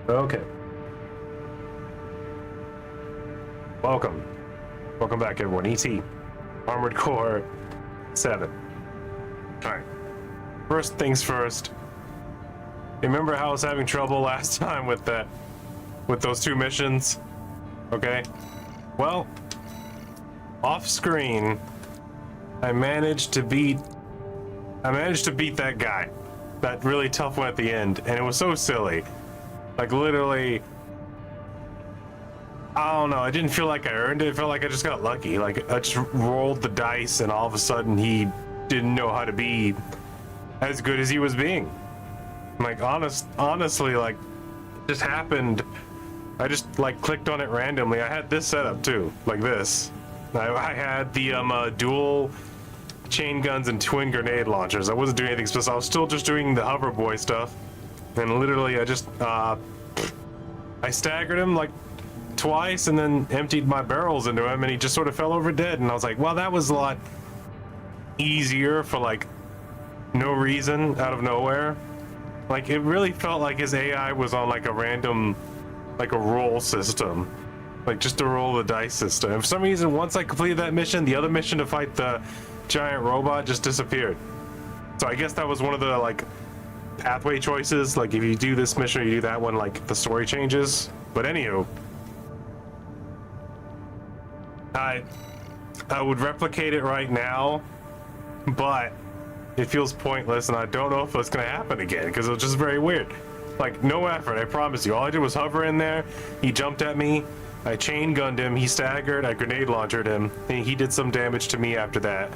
Okay. Welcome. Welcome back, everyone. ET. Armored Core 7. Alright. First things first. Remember how I was having trouble last time with those two missions? Okay. Well, off screen, I managed to beat that guy. That really tough one at the end, and it was so silly. Like, literally, I don't know, I didn't feel like I earned it. It felt like I just got lucky. Like, I just rolled the dice, and all of a sudden, he didn't know how to be as good as he was being. Like, honestly, like, it just happened. I just, like, clicked on it randomly. I had this setup, too, like this. I had the dual chain guns and twin grenade launchers. I wasn't doing anything special. I was still just doing the hover boy stuff. And literally, I just, I staggered him, like, twice and then emptied my barrels into him, and he just sort of fell over dead. And I was like, well, that was a lot easier for, like, no reason, out of nowhere. Like, it really felt like his AI was on, like, a random, like, a roll system. Like, just a roll the dice system. And for some reason, once I completed that mission, the other mission to fight the giant robot just disappeared. So I guess that was one of the, like, pathway choices. Like, if you do this mission or you do that one, like, the story changes. But anywho, I would replicate it right now, but it feels pointless, and I don't know if it's gonna happen again, because it was just very weird. Like, no effort, I promise you. All I did was hover in there, he jumped at me, I chain gunned him, he staggered, I grenade launched him, and he did some damage to me after that.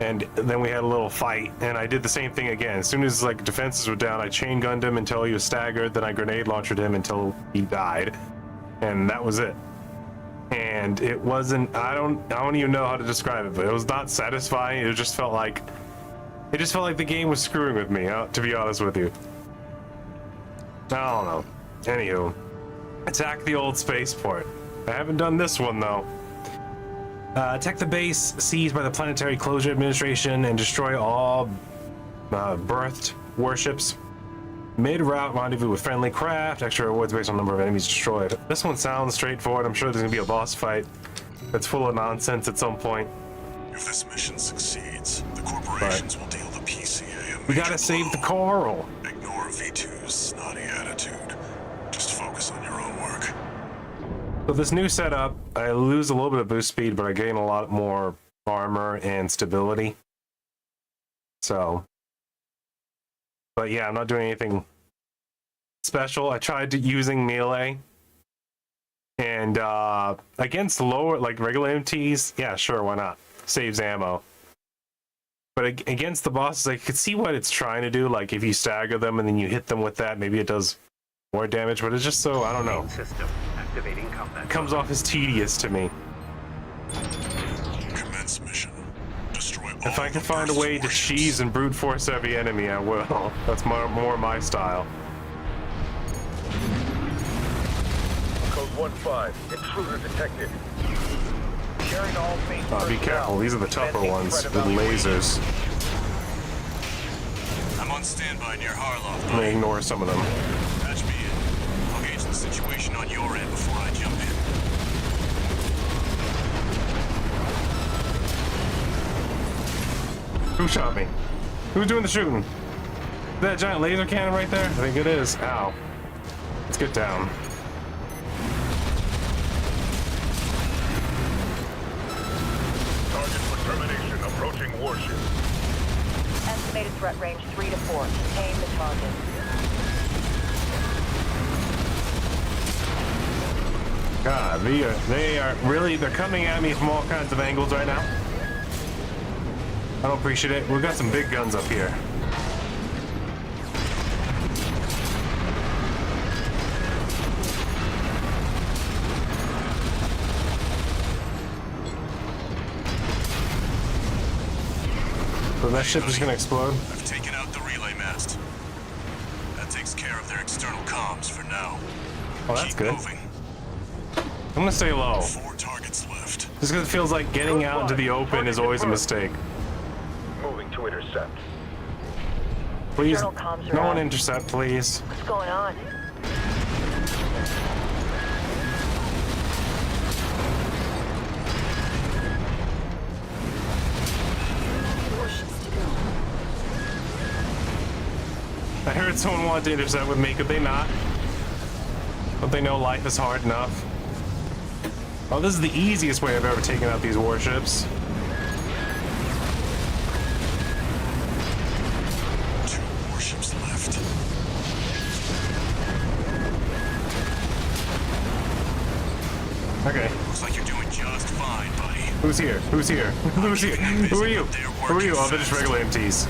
And then we had a little fight, and I did the same thing again. As soon as, like, defenses were down, I chain gunned him until he was staggered, then I grenade launched him until he died. And that was it. And it wasn't, I don't even know how to describe it, but it was not satisfying. It just felt like the game was screwing with me, to be honest with you. I don't know. Anywho, attack the old spaceport. I haven't done this one though. Attack the base seized by the Planetary Closure Administration and destroy all berthed warships. Mid-route rendezvous with friendly craft. Extra rewards based on number of enemies destroyed. This one sounds straightforward. I'm sure there's gonna be a boss fight that's full of nonsense at some point. If this mission succeeds, the corporations will deal the PCA. We gotta save the coral. Ignore V2's snotty attitude. Just focus on your own work. So this new setup, I lose a little bit of boost speed, but I gain a lot more armor and stability. So, but yeah, I'm not doing anything special. I tried using melee, and against lower, like regular MTs, yeah, sure, why not? Saves ammo. But against the bosses, I could see what it's trying to do. Like, if you stagger them and then you hit them with that, maybe it does more damage, but it's just so, I don't know. System activating combat. It comes off as tedious to me. Commence mission. Destroy all If I can the find a berthed way to warships. cheese and brute force every enemy, I will. That's more my style. Code 1-5. Intruder detected. Sharing all base Be careful, these are the tougher Commencing ones threat with evaluation. lasers. I'm on standby near Harloff. I'm gonna ignore some of them. Patch me in. I'll gauge the situation on your end before I jump in. Who shot me? Who's doing the shooting? Is that a giant laser cannon right there? I think it is. Ow. Let's get down. Target for termination. Approaching warship. Estimated threat range 3 to 4. Contain the target. God, they are really, they're coming at me from all kinds of angles right now. I don't appreciate it. We've got some big guns up here. So that ship is gonna explode. I've taken out the relay mast. That takes care of their external comms for now. Oh, that's Keep good. moving. I'm gonna stay low. 4 targets left. Just because it feels like getting out into the open is always a mistake. Moving to intercept. Please, External comms are no one out. intercept, please. What's going on? I heard someone wanted to intercept with me. Could they not? Don't they know life is hard enough? Oh, this is the easiest way I've ever taken out these warships. Two warships left. Okay. Looks like you're doing just fine, buddy. Who's here? Who's here? Who's here? Who are you? Who are you? Oh, they're just regular MTs.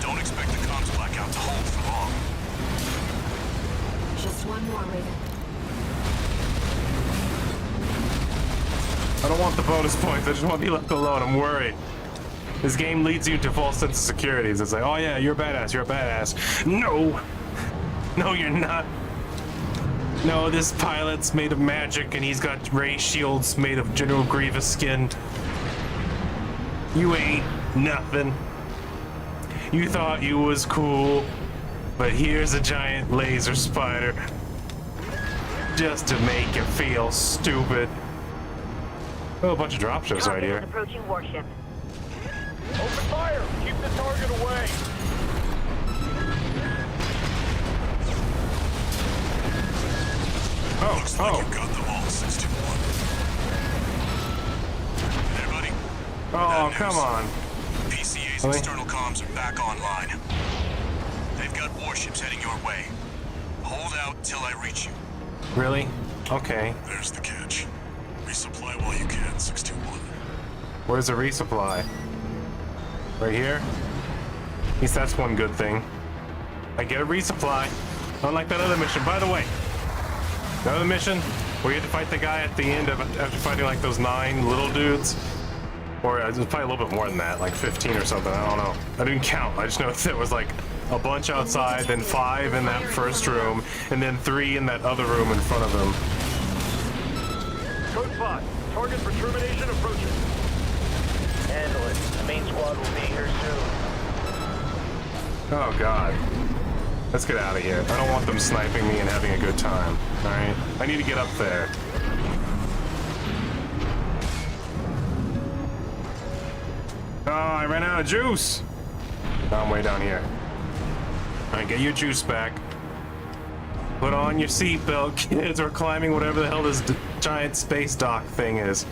Don't expect the comms blackout to hold for long. Just one more, Raven. I don't want the bonus points. I just want to be left alone. I'm worried. This game leads you to false sense of security. It's like, oh yeah, you're a badass. You're a badass. No. No, you're not. No, this pilot's made of magic and he's got ray shields made of General Grievous skin. You ain't nothing. You thought you was cool, but here's a giant laser spider. Just to make you feel stupid. Oh, a bunch of dropships right here. Approaching warship. Open fire! Keep the target away! Oh, Looks like you've got them all, 621. There, buddy. Oh, Bad come news. on. PCA's Really? external comms are back online. They've got warships heading your way. Hold out till I reach you. Really? Okay. There's the catch. Resupply while you can, 621. Where's the resupply? Right here? At least that's one good thing. I get a resupply. Unlike that other mission. By the way, the other mission where you had to fight the guy at the end of after fighting like those 9 little dudes. Or it was probably a little bit more than that, like 15 or something. I don't know. I didn't count. I just know there was like a bunch outside, then 5 in that first room, and then 3 in that other room in front of him. Code 5. Target for termination approaching. Handle it. The main squad will be here soon. Oh god. Let's get out of here. I don't want them sniping me and having a good time. Alright? I need to get up there. Oh, I ran out of juice! No, I'm way down here. Alright, get your juice back. Put on your seatbelt, kids, or climbing whatever the hell this giant space dock thing is.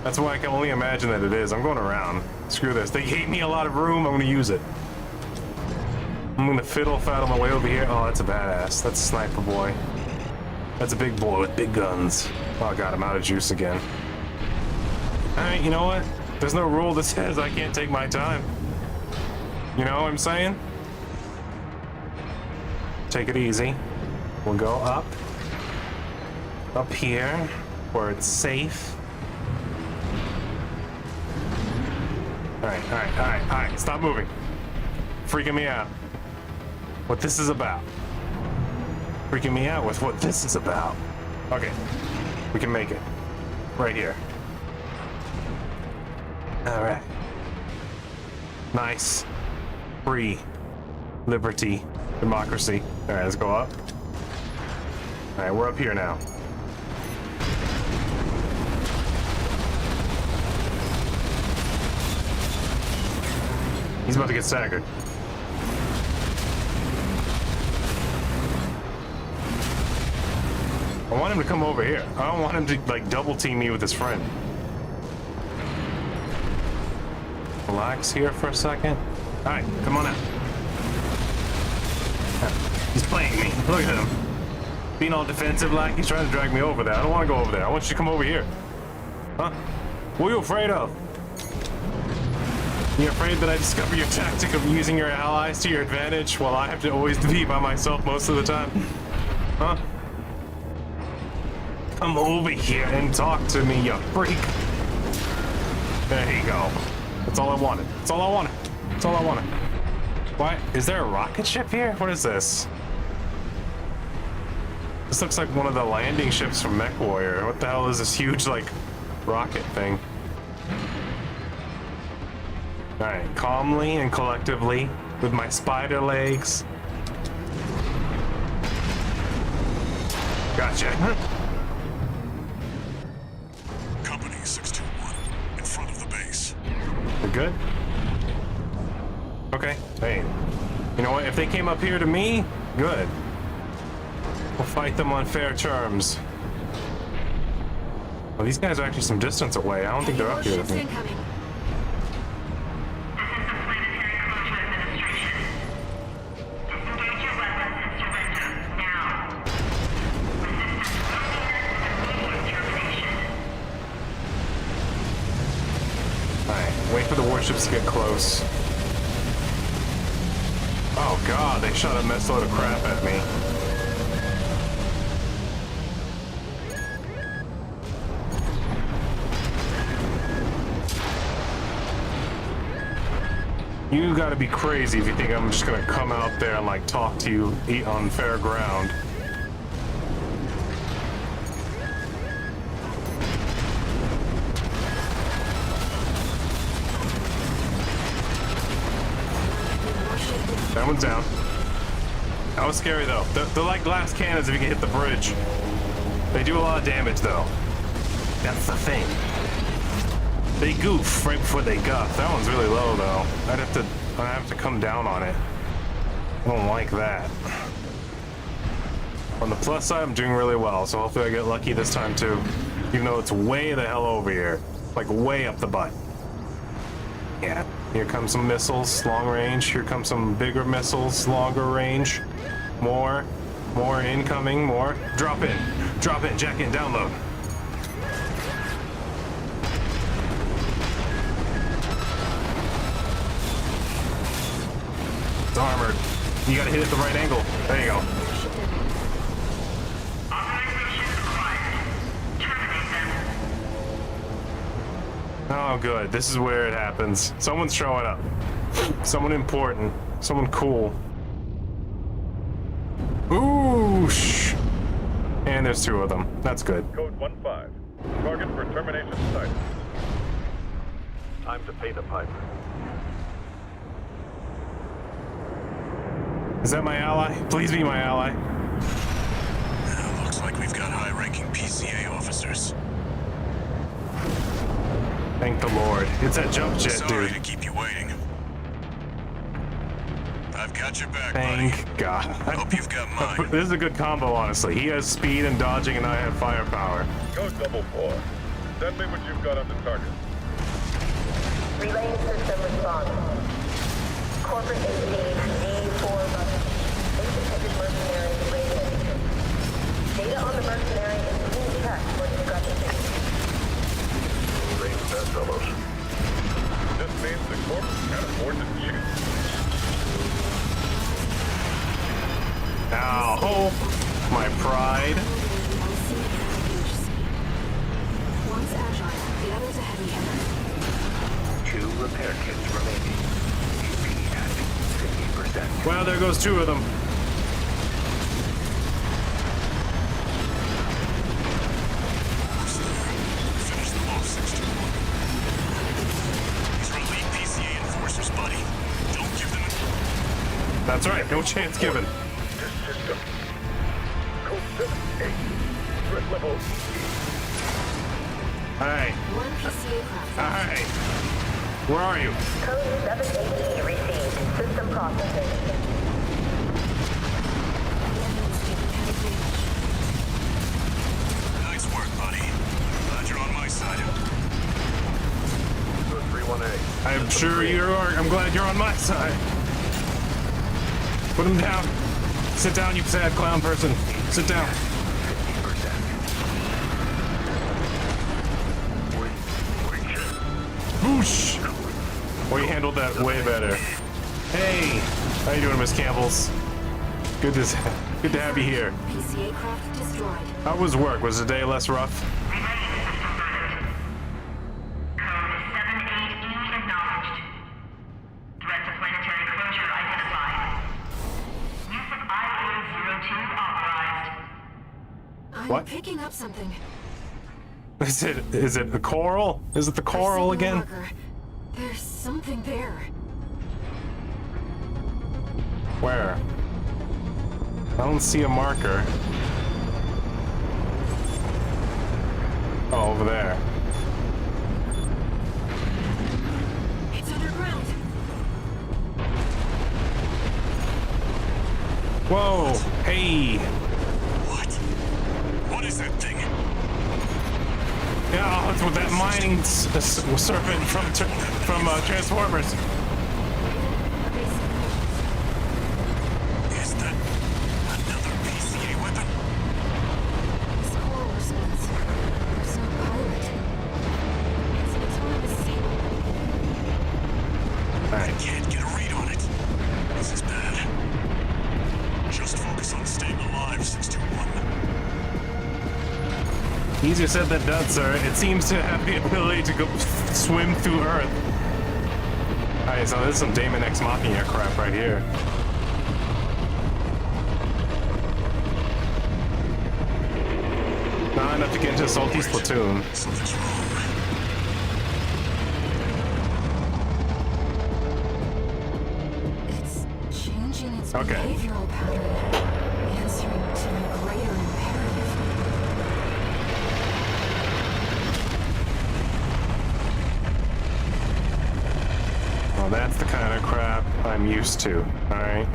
That's what I can only imagine that it is. I'm going around. Screw this. They gave me a lot of room. I'm gonna use it. I'm gonna fiddle faddle my way over here. Oh, that's a badass. That's a sniper boy. That's a big boy with big guns. Oh god, I'm out of juice again. Alright, you know what? There's no rule that says I can't take my time. You know what I'm saying? Take it easy. We'll go up. Up here, where it's safe. Alright. Stop moving. Freaking me out. What this is about. Freaking me out with what this is about. Okay. We can make it. Right here. Alright. Nice. Free. Liberty. Democracy. Alright, let's go up. Alright, we're up here now. He's about to get staggered. I want him to come over here. I don't want him to like double team me with his friend. Relax here for a second. Alright, come on out. He's playing me. Look at him. Being all defensive like he's trying to drag me over there. I don't want to go over there. I want you to come over here. Huh? What are you afraid of? You afraid that I discover your tactic of using your allies to your advantage while I have to always be by myself most of the time? Huh? Come over here and talk to me, you freak. There you go. That's all I wanted. That's all I wanted. That's all I wanted. Why? Is there a rocket ship here? What is this? This looks like one of the landing ships from MechWarrior. What the hell is this huge, like, rocket thing? Alright, calmly and collectively, with my spider legs. Gotcha. Company 621, in front of the base. We're good? Okay. Hey, you know what? If they came up here to me, good. We'll fight them on fair terms. Well, these guys are actually some distance away. I don't think they're up here with me. Incoming. Wait for the warships to get close. Oh god, they shot a mess load of crap at me. You gotta be crazy if you think I'm just gonna come out there and like talk to you, eat on fair ground. That one's down. That was scary though. They're like glass cannons if you can hit the bridge. They do a lot of damage though. That's the thing. They goof right before they guff. That one's really low though. I'd have to come down on it. I don't like that. On the plus side, I'm doing really well, so hopefully I get lucky this time too. Even though it's way the hell over here. Like way up the butt. Yeah. Here comes some missiles, long range. Here comes some bigger missiles, longer range. More incoming, more. Drop in, jack in, download. It's armored. You gotta hit it at the right angle. There you go. Oh, good. This is where it happens. Someone's showing up. Someone important. Someone cool. Ooh, shh. And there's two of them. That's good. Code 1-5. Target for termination sighted. Time to pay the piper. Is that my ally? Please be my ally. Looks like we've got high-ranking PCA officers. Thank the Lord. It's that jump jet, Sorry dude. to keep you waiting. I've got your back, Thank buddy. God. Hope you've got mine. This is a good combo, honestly. He has speed and dodging, and I have firepower. Code 4. Send me what you've got on the target. Relaying system response. Corporate D4 independent mercenary rated. Data on the mercenary is being checked for discrepancy. Range that, fellows. This means the corp can't afford to shoot. Ow, my pride. One's agile, the other's a heavy hitter. 2 repair kits remaining. EP at 50%. Well, there goes two of them. Finish them off, 621. These are elite PCA enforcers, buddy. Don't give them a... That's right, no chance given. This system. Code 7-8. Threat level. Alright, One PCA craft. alright. Where are you? Code 7-8 received. System processing. Nice work, buddy. Glad you're on my side. 3-1A. I'm sure you are. I'm glad you're on my side. Put him down. Sit down, you sad clown person. Sit down. 50%. Boosh! Well, you handled that way better. Hey, how you doing, Miss Campbell's? Good to have you here. PCA craft destroyed. How was work? Was the day less rough? What? Picking up something. Is it a coral? Is it the coral I see the again? marker. There's something there. Where? I don't see a marker. Oh, over there. It's underground. Whoa! Hey! What? What is that thing? Yeah, it's with that mining serpent from Transformers. Is that another PCA weapon? This coral response. There's no pilot. It's one of the same. I can't get a read on it. This is bad. Just focus on staying alive, 621. Easier said than done, sir. It seems to have the ability to go swim through Earth. Alright, so there's some Damon X Machina crap right here. Not enough to get into Salty's platoon. Something's wrong. It's changing its Okay. behavioral pattern, answering to a greater imperative. Well, that's the kind of crap I'm used to. Alright.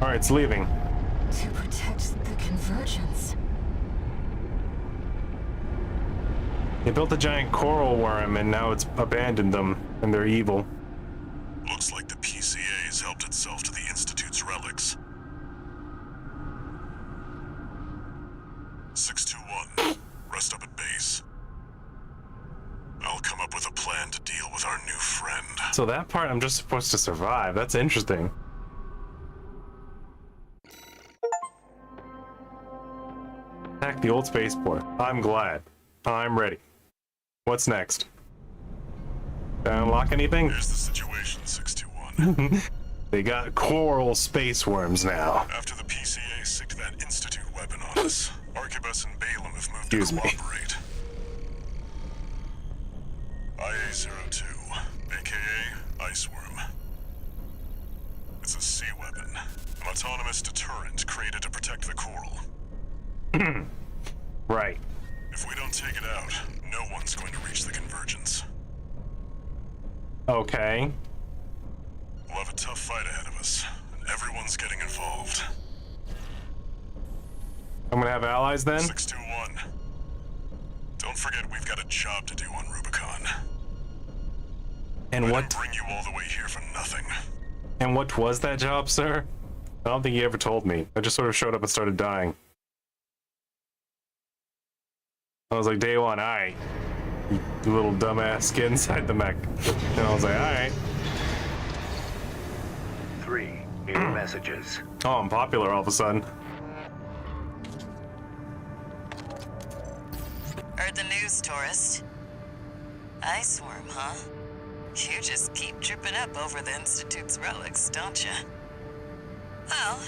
Alright, it's leaving. To protect the convergence. They built a giant coral worm and now it's abandoned them, and they're evil. Looks like the PCA's helped itself to the Institute's relics. 621, rest up at base. I'll come up with a plan to deal with our new friend. So that part I'm just supposed to survive. That's interesting. Attack the old spaceport. I'm glad. I'm ready. What's next? Did I unlock anything? Here's the situation, 621. They got coral space worms now. After the PCA sicked that Institute weapon on us, Arquebus and Balaam have moved Excuse to me. cooperate. IA-02, aka Iceworm. It's a sea weapon, an autonomous deterrent created to protect the coral. Right. If we don't take it out, no one's going to reach the convergence. Okay. We'll have a tough fight ahead of us, and everyone's getting involved. I'm gonna have allies then? 621. Don't forget we've got a job to do on Rubicon. And I what didn't bring you all the way here for nothing. and what was that job, sir? I don't think you ever told me. I just sort of showed up and started dying. I was like, day one, alright. You little dumbass, get inside the mech. And I was like, alright. 3 new messages. Oh, I'm popular all of a sudden. Heard the news, tourist. Iceworm, huh? You just keep tripping up over the Institute's relics, don't you? Well,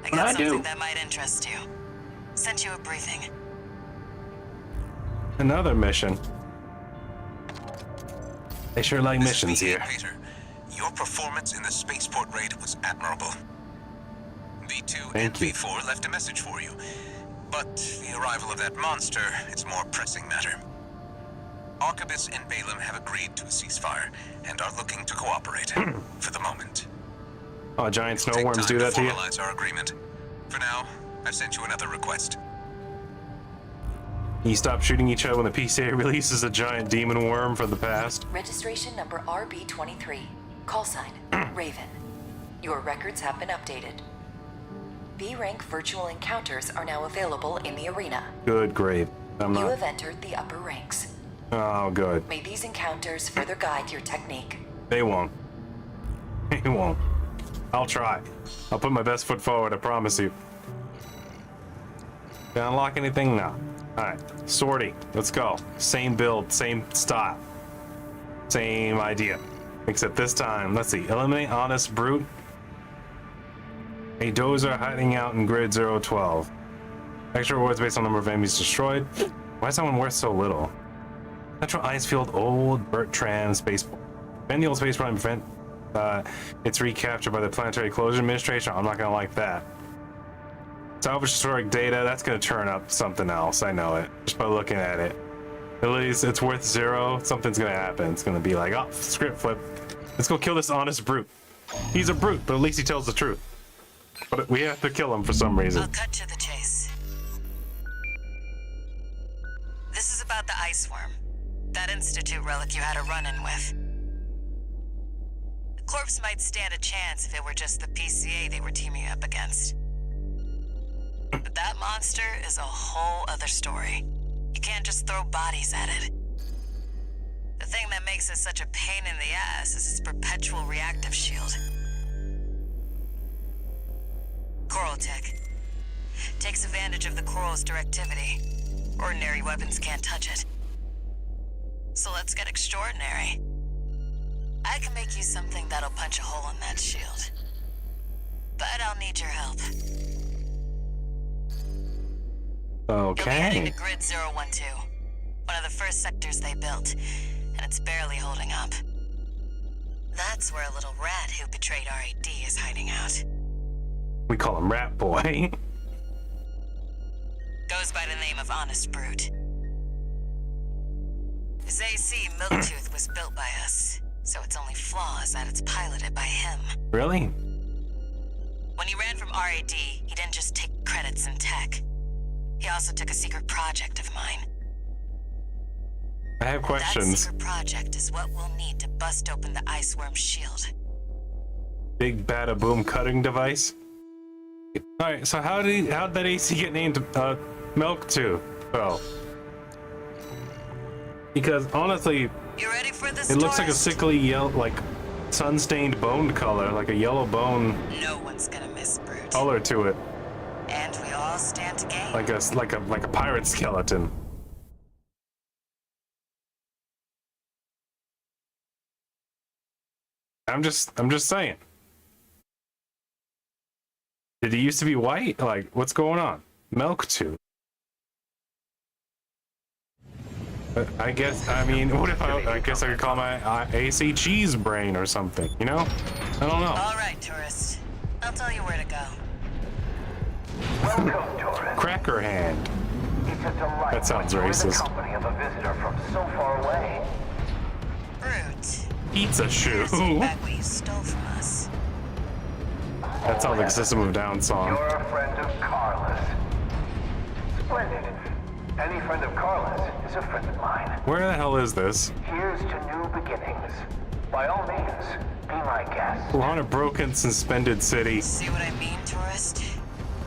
I got something that might interest you. Sent you a briefing. Another mission. They sure like missions here. Peter, your performance in the spaceport raid was admirable. V2 and Thank you. V4 left a message for you, but the arrival of that monster is a more pressing matter. Arquebus and Balaam have agreed to a ceasefire and are looking to cooperate for the moment. Oh, giant It'll snow take worms time do that to you? formalize our agreement. For now, I've sent you another request. You stop shooting each other when the PCA releases a giant demon worm from the past. Registration number RB23. Call sign, Raven. Your records have been updated. B-rank virtual encounters are now available in the arena. Good grave. I'm You not. have entered the upper ranks. Oh, good. May these encounters further guide your technique. They won't. They won't. I'll try. I'll put my best foot forward, I promise you. Did I unlock anything? No. Alright. Sortie. Let's go. Same build, same style. Same idea. Except this time, let's see. Eliminate Honest Brute. A dozer hiding out in grid 012. Extra rewards based on number of enemies destroyed. Why is that one worth so little? Central Ice Field, Old Bertram Spaceport. Defend the old spaceport and prevent its recapture by the Planetary Closure Administration. I'm not gonna like that. Salvage historic data, that's gonna turn up something else. I know it just by looking at it. At least it's worth 0. Something's gonna happen. It's gonna be like, oh, script flip. Let's go kill this honest brute. He's a brute, but at least he tells the truth. But we have to kill him for some reason. I'll cut to the chase. This is about the ice worm. That Institute relic you had a run-in with. The corpse might stand a chance if it were just the PCA they were teaming up against. But that monster is a whole other story. You can't just throw bodies at it. The thing that makes it such a pain in the ass is its perpetual reactive shield. Coral tech. Takes advantage of the coral's directivity. Ordinary weapons can't touch it. So let's get extraordinary. I can make you something that'll punch a hole in that shield. But I'll need your help. You'll be heading Okay. to Grid 012, one of the first sectors they built, and it's barely holding up. That's where a little rat who betrayed RAD is hiding out. We call him Rat Boy. Goes by the name of Honest Brute. His AC Milktooth was built by us, so its only flaw is that it's piloted by him. Really? When he ran from RAD, he didn't just take credits in tech. He also took a secret project of mine. I have That questions. secret project is what we'll need to bust open the ice worm shield. Big bada boom cutting device. Alright, so how'd that AC get named Milk Tooth? Oh. Because honestly, You ready for this? it looks like a tourist? sickly yellow, like sun-stained bone color, like a yellow bone No one's gonna miss Brute. color to it, And we all stand to gain. like a pirate skeleton. I'm just saying. Did he used to be white? Like, what's going on? Milk Tooth. I guess, I mean, what if I guess I could call my AC Cheese Brain or something, you know? I don't know. All right, tourist. I'll tell you where to go. Welcome, tourist. Cracker Hand. It's a delight That sounds when you're in the racist. company of a visitor from so far away. Brute. Pizza Shoe. Here's back what you stole from us. That sounds like a System of a Down song. You're a friend of Carla's. Splendid. Any friend of Carla's is a friend of mine. Where the hell is this? Here's to new beginnings. By all means, be my guest. We're on a broken, suspended city. See what I mean, tourist?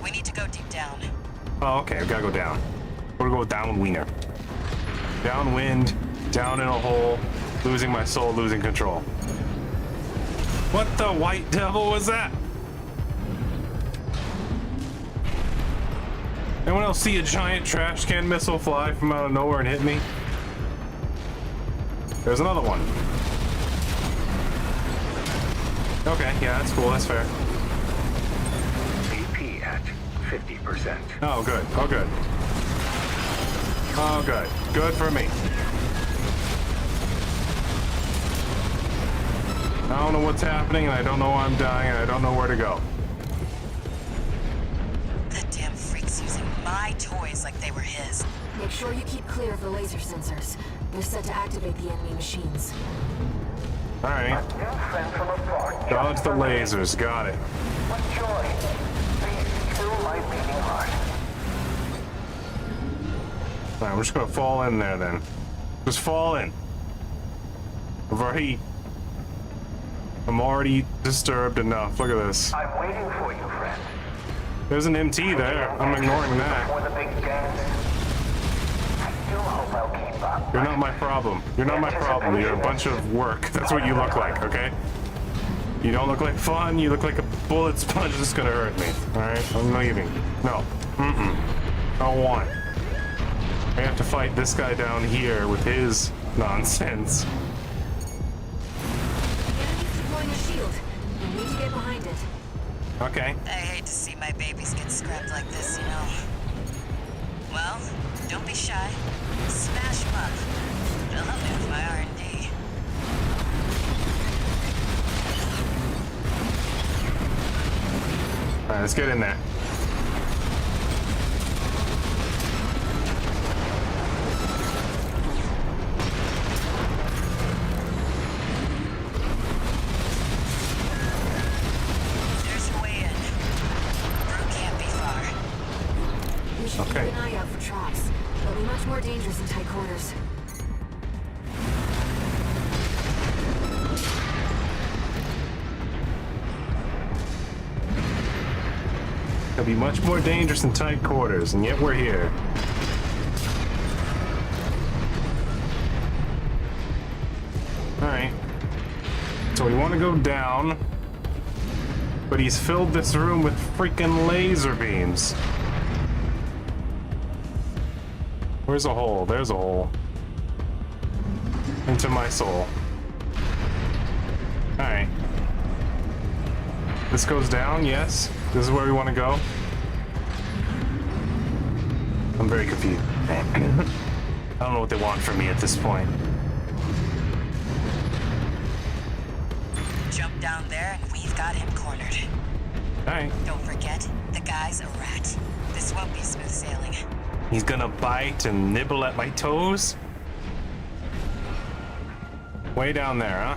We need to go deep down. Oh, okay, we gotta go down. We're gonna go down wiener. Downwind, down in a hole, losing my soul, losing control. What the white devil was that? Anyone else see a giant trash can missile fly from out of nowhere and hit me? There's another one. Okay, yeah, that's cool, that's fair. AP at 50%. Oh, good, oh, good. Oh, good. Good for me. I don't know what's happening, and I don't know why I'm dying, and I don't know where to go. That damn freak's using my toys like they were his. Make sure you keep clear of the laser sensors. They're set to activate the enemy machines. Alright. New friend from afar. Dodge just the for me. lasers, got it. What joy. Please kill my beating heart. Alright, we're just gonna fall in there then. Just fall in. I'm already disturbed enough. Look at this. I'm waiting for you, friend. There's an MT there. I'm ignoring Before that. the big dance. I do hope I'll keep up. You're not my problem. You're not my problem. You're a bunch of work. That's what you look like, okay? You don't look like fun. You look like a bullet sponge that's gonna hurt me. Alright? I'm leaving. No. I don't want it. I have to fight this guy down here with his nonsense. The enemy's deploying a shield. You need to get behind it. Okay. I hate to see my babies get scrapped like this, you know. Well, don't be shy. Smash them up. It'll help me with my R&D. Alright, let's get in there. more dangerous in tight quarters. It'll be much more dangerous in tight quarters, and yet we're here. Alright. So we want to go down, but he's filled this room with freaking laser beams. Where's a hole? There's a hole. Into my soul. Alright. This goes down, yes. This is where we want to go. I'm very confused. I don't know what they want from me at this point. Jump down there and we've got him cornered. Alright. Don't forget, the guy's a rat. This won't be smooth sailing. He's gonna bite and nibble at my toes? Way down there, huh?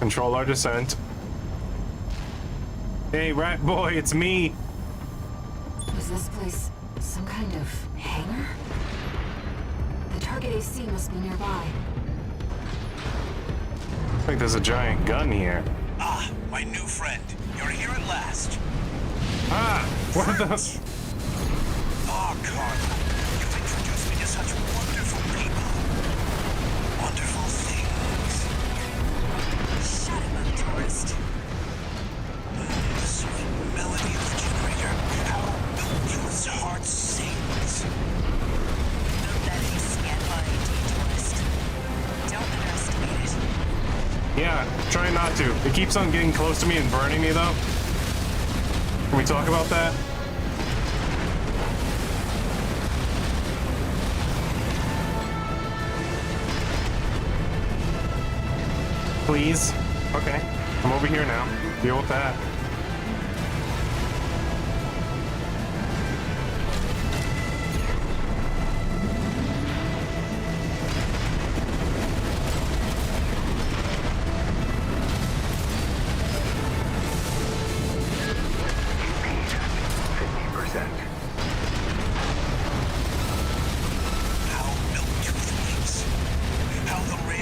Control our descent. Hey, rat boy, it's me! Was this place some kind of hangar? The target AC must be nearby. I think there's a giant gun here. Ah, my new friend. You're here at last. Ah! What the? Oh, Carla. You've introduced me to such wonderful people. Wonderful things. Shut him up, tourist. The sweet melody of the generator. How Milky's heart sings. Note that ACNYAD, tourist. Don't underestimate it. Yeah, try not to. It keeps on getting close to me and burning me, though. Can we talk about that? Please? Okay. I'm over here now. Deal with that.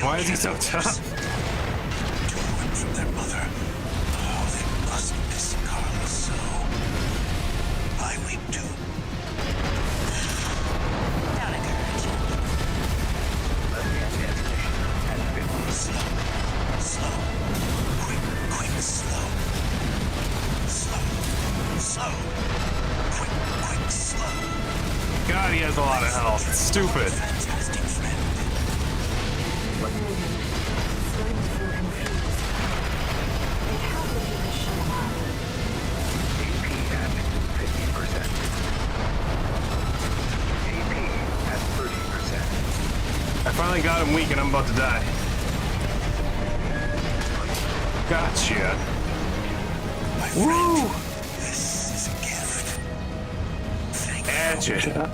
Why is he so tough? From their mother. Oh, they must miss Carla so. I weep too. Don't encourage him. Slow. Quick, slow. Slow. Quick, slow. God, he has a lot of health. It's stupid. Fantastic friend. Starting to feel confused. Like, how did he even shut him up? AP at 50%. AP at 30%. I finally got him weak and I'm about to die. Gotcha. My Woo! friend, this is a gift. Thank you. Gotcha.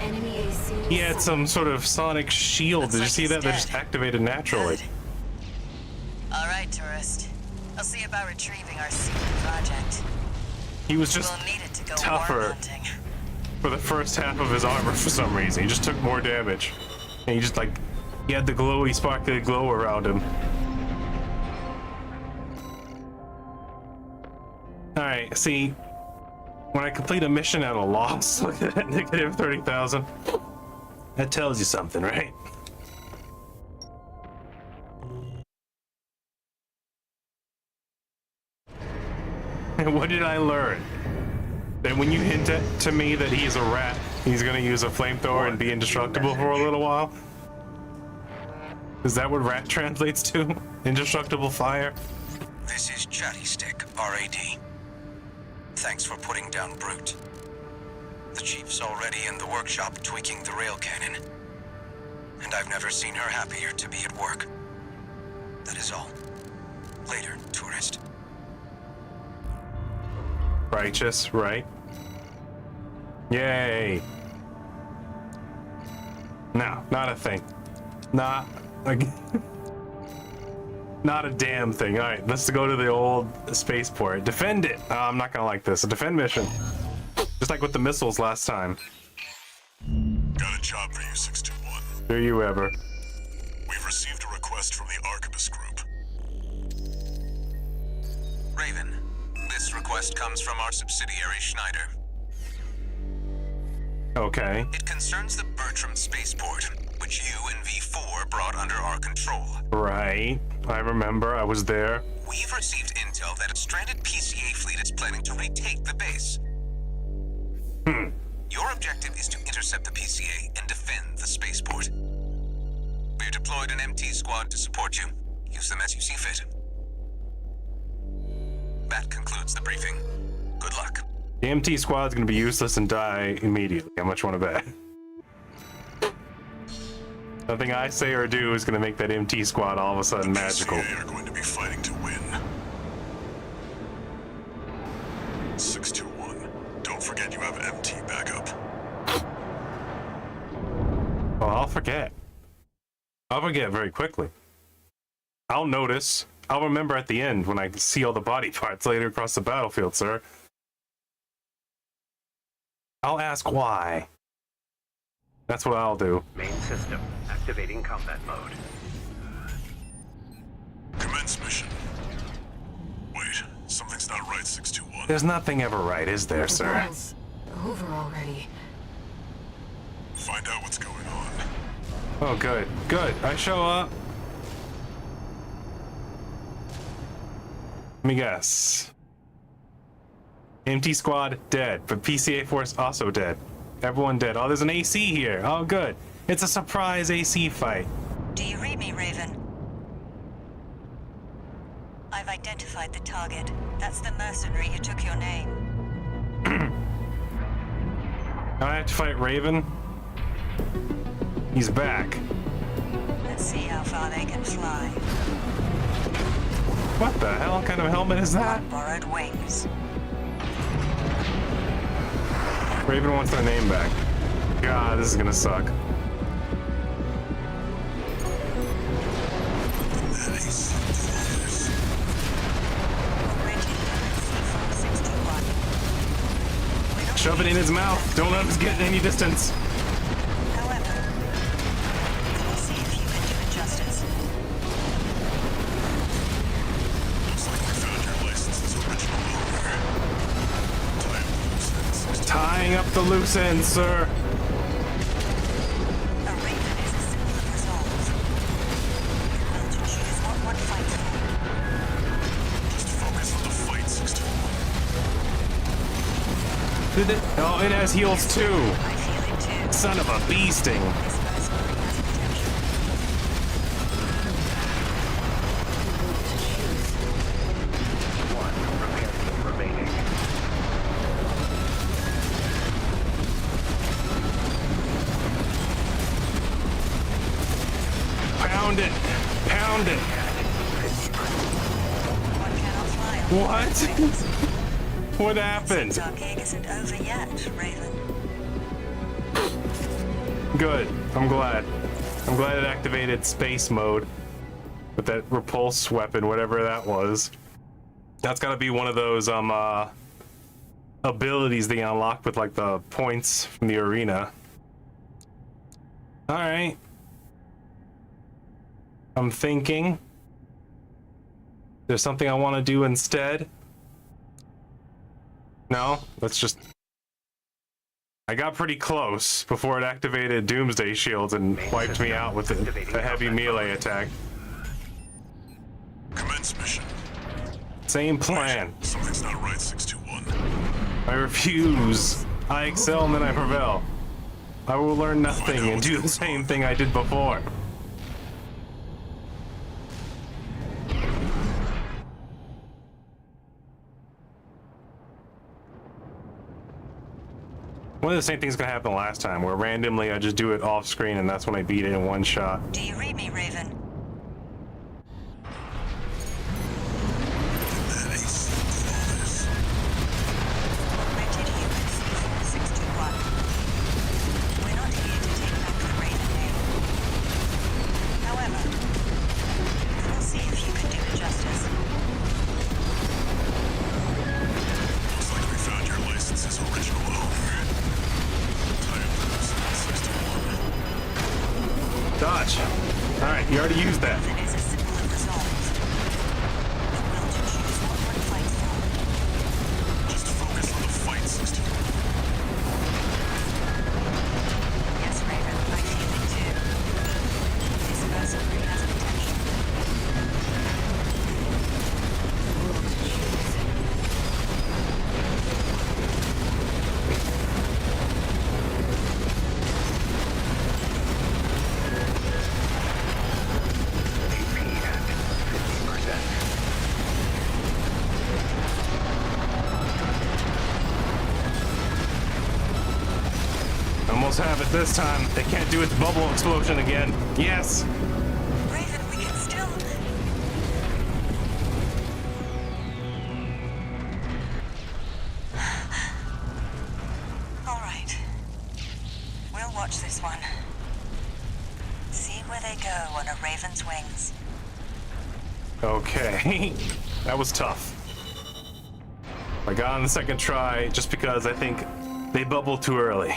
Enemy AC. He had some sort of sonic shield. Did you see that? That just activated naturally. Good. All right, tourist. I'll see about retrieving our secret project. He was just We'll need it to go tougher worm hunting. for the first half of his armor for some reason. He just took more damage. And he just like, he had the glowy, sparkly glow around him. Alright, see, when I complete a mission at a loss, look at that, negative 30,000. That tells you something, right? And what did I learn? That when you hint to me that he's a rat, he's gonna use a flamethrower and be indestructible for a little while? Is that what rat translates to? Indestructible fire? This is Chatty Stick, RAD. Thanks for putting down Brute. The Chief's already in the workshop tweaking the rail cannon. And I've never seen her happier to be at work. That is all. Later, tourist. Righteous, right? Yay! No, not a thing. Not like not a damn thing. All right, let's go to the old spaceport. Defend it. I'm not gonna like this. A defend mission. Just like with the missiles last time. Got a job for you, 621. Do you ever? We've received a request from the Arquebus Group. Raven, this request comes from our subsidiary Schneider. Okay. It concerns the Bertram spaceport, which you and V4 brought under our control. Right. I remember. I was there. We've received intel that a stranded PCA fleet is planning to retake the base. Your objective is to intercept the PCA and defend the spaceport. We've deployed an MT squad to support you. Use them as you see fit. That concludes the briefing. Good luck. The MT squad's gonna be useless and die immediately. How much you wanna bet? Nothing I say or do is gonna make that MT squad all of a sudden magical. PCA are going to be fighting to win. 621. Don't forget you have an MT backup. Well, I'll forget. I'll forget very quickly. I'll notice. I'll remember at the end when I see all the body parts later across the battlefield, sir. I'll ask why. That's what I'll do. Main system activating combat mode. Commence mission. Wait, something's not right, 621. There's nothing ever right, is there, The sir? ball's over already. Find out what's going on. Oh, good. Good. I show up. Let me guess. MT squad dead, but PCA force also dead. Everyone dead. Oh, there's an AC here. Oh, good. It's a surprise AC fight. Do you read me, Raven? I've identified the target. That's the mercenary who took your name. Now I have to fight Raven. He's back. Let's see how far they can fly. What the hell kind of helmet is that? On borrowed wings. Raven wants their name back. God, this is gonna suck. Shove it in his mouth. Don't let him get any distance. However, we'll see if you can do it justice. Looks like we found your license's original owner. Tying up the loose ends, sir. A Raven is a symbol of resolve. You're will to choose what one fights for. Just focus on the fight, 621. Did it? Oh, it has heals too. I feel it too. Son of a bee sting. This mercenary has potential. One repair team remaining. Pound it. Pound it. One cannot fly on What? wings. What happened? Our gig isn't over yet, Raven. Good. I'm glad. I'm glad it activated space mode with that repulse weapon, whatever that was. That's gotta be one of those abilities they unlock with like the points from the arena. All right. I'm thinking there's something I want to do instead. No, let's just... I got pretty close before it activated Doomsday Shields and wiped me out with a heavy melee attack. Commence mission. Same plan. Something's not right, 621. I refuse. I excel and then I prevail. I will learn nothing and do the same thing I did before. One of the same things gonna happen last time, where randomly I just do it off screen and that's when I beat it in one shot. Do you read me, Raven? Augmented human C4621. We're not here to take back the Raven name. However, we'll see if you can do it justice. Looks like we found your license's original owner. already used that. Raven is a symbol of resolve. The will to choose what one fights for. Just focus on the fight system. Yes, Raven, I feel it too. This mercenary has potential. Will to choose. AP at 50%. Almost have it this time. They can't do its bubble explosion again. Yes. Raven, we can still... All right. We'll watch this one. See where they go on a Raven's wings. Okay. That was tough. I got on the second try just because I think they bubbled too early.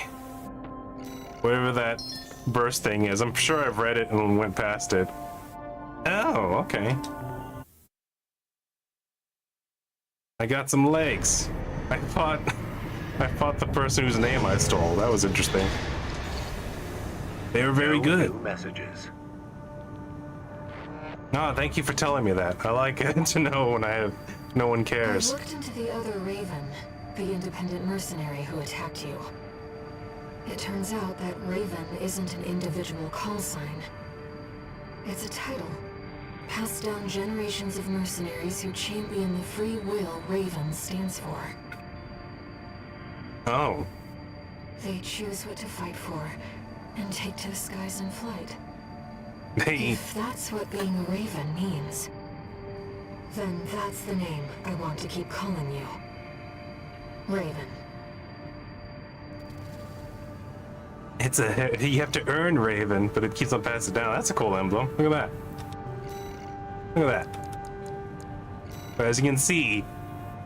Whatever that burst thing is. I'm sure I've read it and went past it. Oh, okay. I got some legs. I fought the person whose name I stole. That was interesting. They were very good. New messages. No, thank you for telling me that. I like it to know when no one I cares. looked into the other Raven, the independent mercenary who attacked you. It turns out that Raven isn't an individual call sign. It's a title, passed down generations of mercenaries who champion the free will Raven stands for. Oh. They choose what to fight for, and take to the skies in flight. They... If that's what being a Raven means, then that's the name I want to keep calling you. Raven. It's a... You have to earn Raven, but it keeps on passing down. That's a cool emblem. Look at that. Look at that. But as you can see,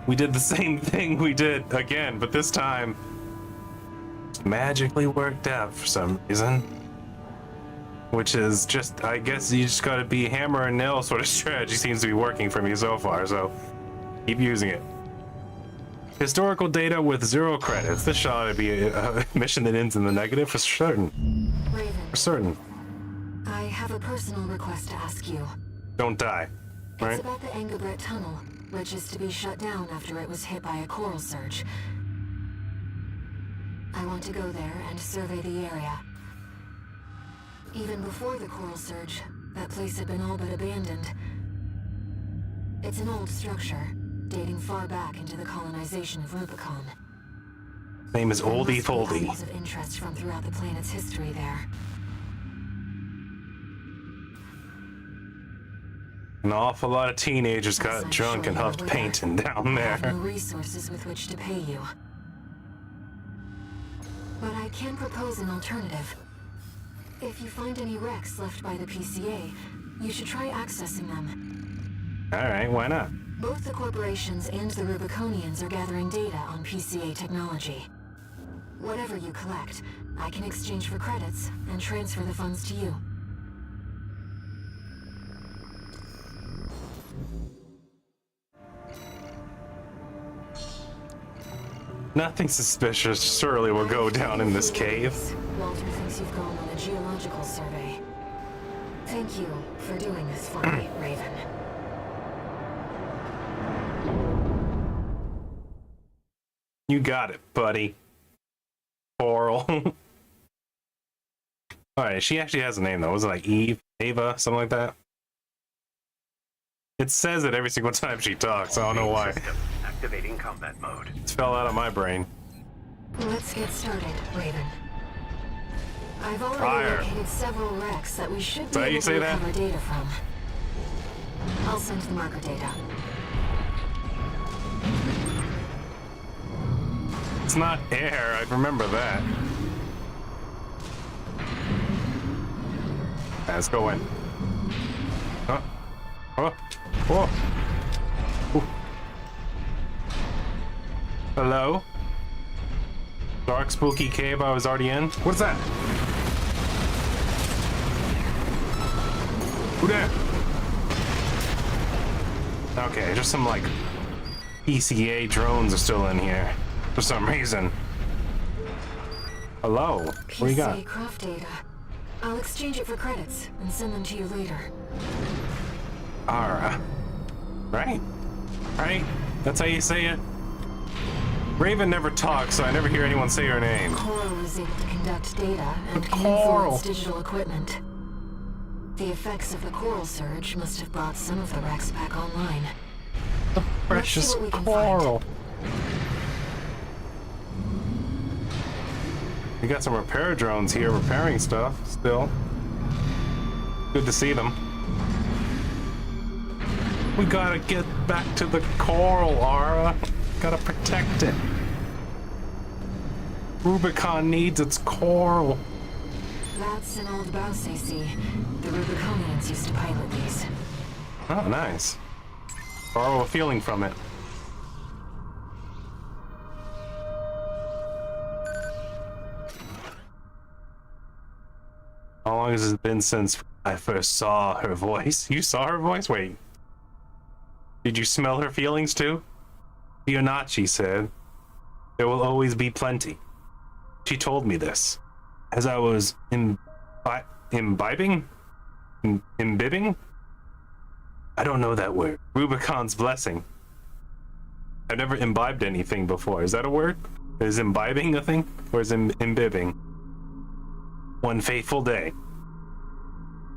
we did the same thing we did again, but this time magically worked out for some reason. Which is just, I guess you just gotta be hammer and nail sort of strategy seems to be working for me so far, so keep using it. Historical data with 0 credits. This shall ought to be a mission that ends in the negative for certain. Raven, For certain. I have a personal request to ask you. Don't die, right? It's about the Engabret Tunnel, which is to be shut down after it was hit by a coral surge. I want to go there and survey the area. Even before the coral surge, that place had been all but abandoned. It's an old structure, dating far back into the colonization of Rubicon. Name is There Oldie must be Foldy. items of interest from throughout the planet's history there. An awful lot of teenagers got I'm drunk sure and you're huffed aware. painting down I have no there. resources with which to pay you. But I can propose an alternative. If you find any wrecks left by the PCA, you should try accessing them. Alright, why not? Both the corporations and the Rubiconians are gathering data on PCA technology. Whatever you collect, I can exchange for credits and transfer the funds to you. Nothing suspicious surely will go down in this cave. Walter thinks you've gone on a geological survey. Thank you for doing this for me, Raven. You got it, buddy. Coral. Alright, she actually has a name though. Was it like Eve? Ava? Something like that? It says it every single time she talks. I don't know why. System activating combat mode. It fell out of my brain. Let's get started, Raven. I've already Fire. located several wrecks that we should Is be that how you able say to that? recover data from. I'll send the marker data. It's not air, I remember that. Let's go in. Huh? Oh. Oh. Ooh. Hello? Dark spooky cave I was already in? What's that? Who there? Okay, just some like PCA drones are still in here for some reason. Hello, what do you got? PCA craft data. I'll exchange it for credits and send them to you later. Ara. Right? Right? That's how you say it? Raven never talks, so I never hear anyone say her name. Coral is able to conduct data and can Coral. influence digital equipment. The effects of the coral surge must have brought some of the wrecks back online. The precious what we can coral. We got some repair drones here repairing stuff still. Good to see them. We gotta get back to the coral, Ara. Gotta protect it. Rubicon needs its coral. That's an old Baus AC. The Rubiconians used to pilot these. Oh, nice. Borrow a feeling from it. How long has it been since I first saw her voice? You saw her voice? Wait. Did you smell her feelings too? Fear not, she said. There will always be plenty. She told me this as I was imbibing? Imbibing? I don't know that word. Rubicon's blessing. I've never imbibed anything before. Is that a word? Is imbibing a thing? Or is imbibing? One fateful day.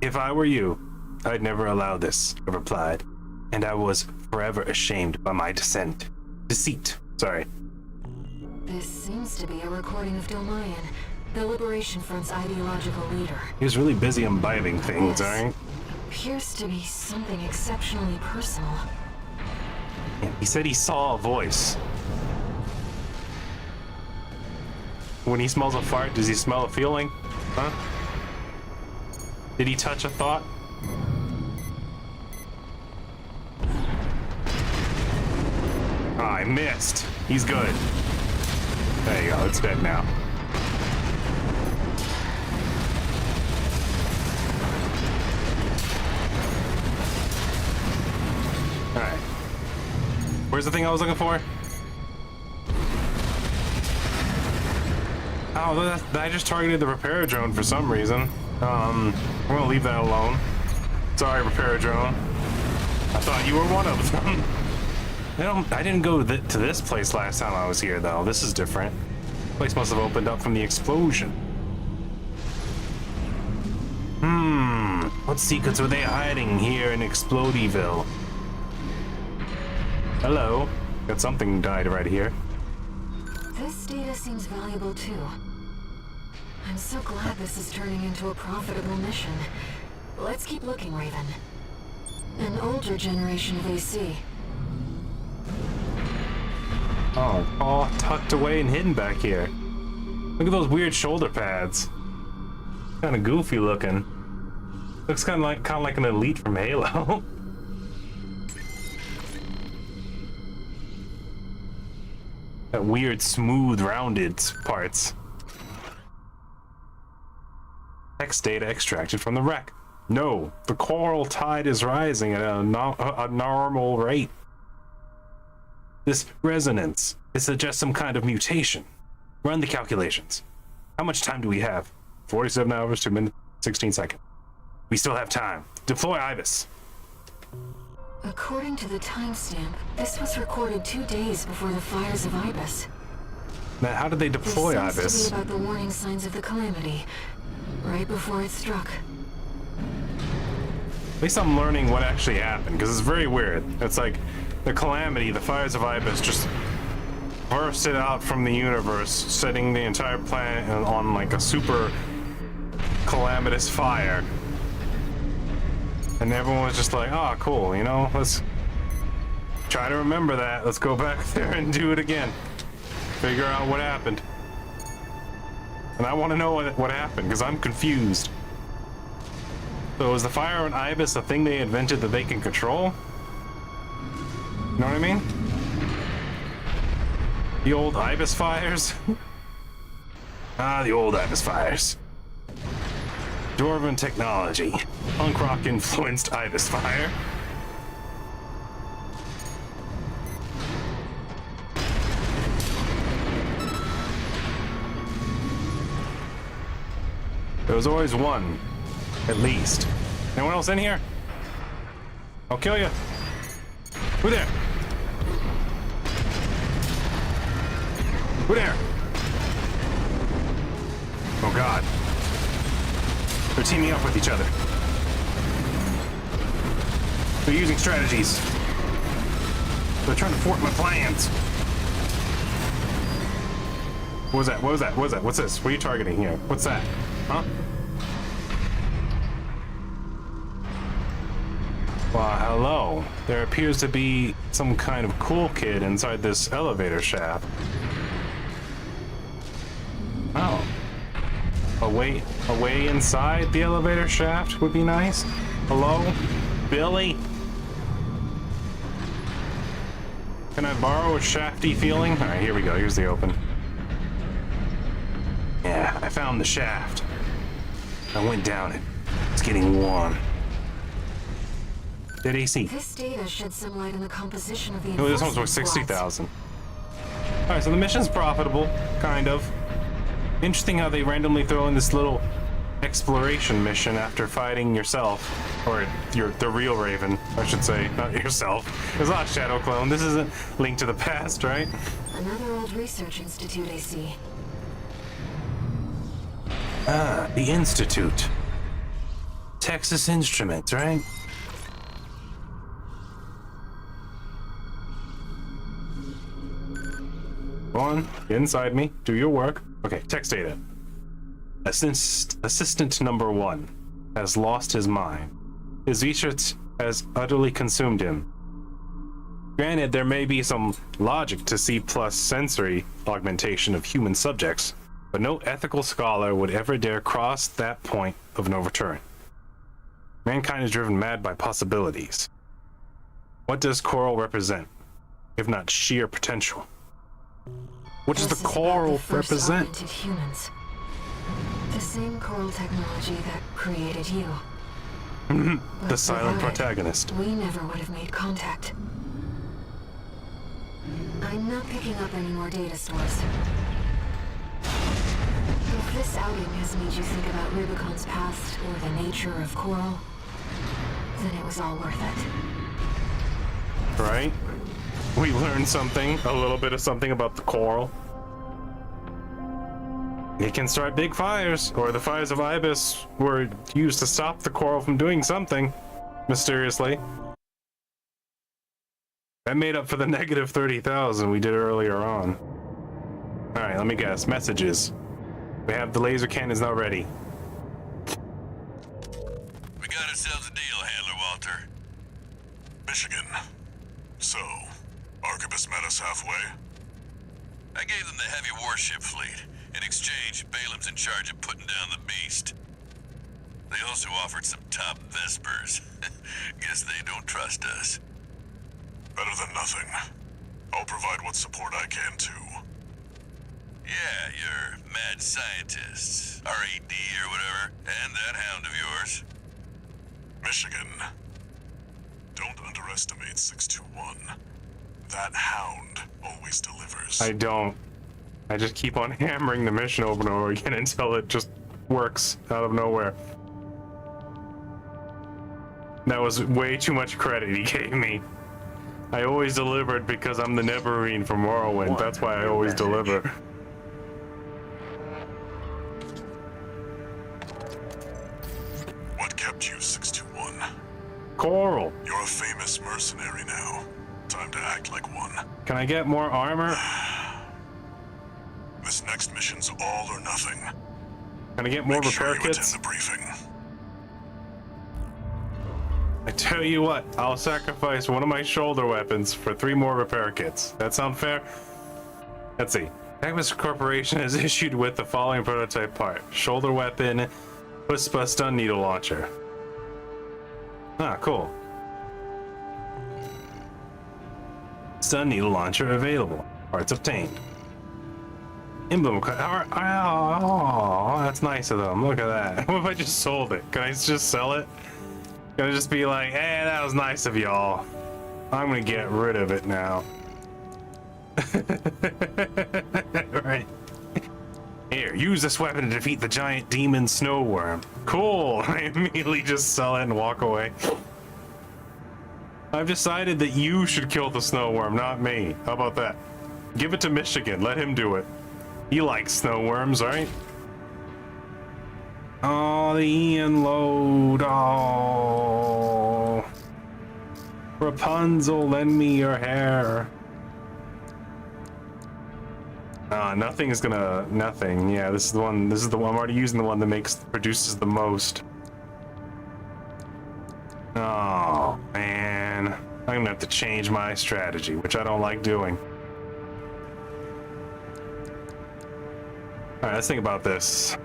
If I were you, I'd never allow this, I replied. And I was forever ashamed by my deceit. Sorry. This seems to be a recording of Domayan, the Liberation Front's ideological leader. He was really busy imbibing things, This alright? appears to be something exceptionally personal. Yeah, he said he saw a voice. When he smells a fart, does he smell a feeling? Huh? Did he touch a thought? Oh, I missed. He's good. There you go, it's dead now. Alright. Where's the thing I was looking for? Oh, I just targeted the repair drone for some reason. I'm gonna leave that alone. Sorry, repair drone. I thought you were one of them. I didn't go to this place last time I was here, though. This is different. The place must have opened up from the explosion. What secrets were they hiding here in Explodeyville? Hello. Got something died right here. This data seems valuable too. I'm so glad this is turning into a profitable mission. Let's keep looking, Raven. An older generation of AC. Oh, all tucked away and hidden back here. Look at those weird shoulder pads. Kind of goofy looking. Looks kind of like an elite from Halo. That weird, smooth, rounded parts. Text data extracted from the wreck. No, the coral tide is rising at a normal rate. This resonance, it suggests some kind of mutation. Run the calculations. How much time do we have? 47 hours, 2 minutes, 16 seconds. We still have time. Deploy Ibis. According to the timestamp, this was recorded 2 days before the fires of Ibis. Now, how did they deploy This seems Ibis? to be about the warning signs of the calamity, right before it struck. At least I'm learning what actually happened, because it's very weird. It's like the calamity, the fires of Ibis just bursted out from the universe, setting the entire planet on like a super calamitous fire. And everyone was just like, oh, cool, you know, let's try to remember that. Let's go back there and do it again. Figure out what happened. And I want to know what happened, because I'm confused. So is the fire on Ibis a thing they invented that they can control? You know what I mean? The old Ibis fires? The old Ibis fires. Dwarven technology. punk rock influenced Ibis fire. There was always one, at least. Anyone else in here? I'll kill you. Who there? Who there? Oh God. They're teaming up with each other. They're using strategies. They're trying to thwart my plans. What was that? What was that? What was that? What's this? What are you targeting here? What's that? Huh? Well, hello. There appears to be some kind of cool kid inside this elevator shaft. Oh. A way inside the elevator shaft would be nice. Hello? Billy? Can I borrow a shafty feeling? Alright, here we go. Here's the open. Yeah, I found the shaft. I went down it. It's getting warm. Dead AC. This data sheds some light on the composition of the Oh, this one's worth enforcement squads. 60,000. Alright, so the mission's profitable, kind of. Interesting how they randomly throw in this little exploration mission after fighting yourself. Or the real Raven, I should say, not yourself. It's not Shadow Clone. This isn't Link to the Past, right? Another old research institute, I see. Ah, the Institute. Texas Instruments, right? Go on, get inside me, do your work. Okay, text data. Assistant number 1 has lost his mind. His research has utterly consumed him. Granted, there may be some logic to C+ sensory augmentation of human subjects, but no ethical scholar would ever dare cross that point of no return. Mankind is driven mad by possibilities. What does Coral represent, if not sheer potential? What does the Coral represent? Augmented humans. The same Coral technology that created you. The silent without it, protagonist. We never would have made contact. I'm not picking up any more data stores. If this outing has made you think about Rubicon's past or the nature of Coral, then it was all worth it. Right? We learned something, a little bit of something about the Coral. It can start big fires, or the fires of Ibis were used to stop the Coral from doing something, mysteriously. That made up for the negative 30,000 we did earlier on. Alright, let me guess. Messages. We have the laser cannons now ready. We got ourselves a deal, Handler Walter. Michigan. So, Arquebus met us halfway? I gave them the heavy warship fleet. In exchange, Balaam's in charge of putting down the beast. They also offered some top Vespers. Guess they don't trust us. Better than nothing. I'll provide what support I can, too. Yeah, your mad scientists, RAD or whatever, and that hound of yours. Michigan. Don't underestimate 621. That hound always delivers. I don't. I just keep on hammering the mission over and over again until it just works out of nowhere. That was way too much credit he gave me. I always delivered because I'm the Neverine from Morrowind. That's why I always deliver. What kept you, 621? Coral. You're a famous mercenary now. Time to act like one. Can I get more armor? This next mission's all or nothing. Can I get more Make sure repair you kits? attend the briefing. I tell you what, I'll sacrifice one of my shoulder weapons for 3 more repair kits. That sound fair? Let's see. Agnes Corporation is issued with the following prototype part. Shoulder weapon, Puspa stun needle launcher. Ah, cool. Stun needle launcher available. Parts obtained. Emblem. Oh, that's nice of them. Look at that. What if I just sold it? Can I just sell it? Gonna just be like, hey, that was nice of y'all. I'm gonna get rid of it now. Right. Here, use this weapon to defeat the giant demon snow worm. Cool. I immediately just sell it and walk away. I've decided that you should kill the snow worm, not me. How about that? Give it to Michigan. Let him do it. He likes snow worms, right? Oh, the Ian load. Oh. Rapunzel, lend me your hair. Nothing is gonna, nothing. Yeah, this is the one, I'm already using the one that produces the most. Oh, man. I'm gonna have to change my strategy, which I don't like doing. Alright, let's think about this.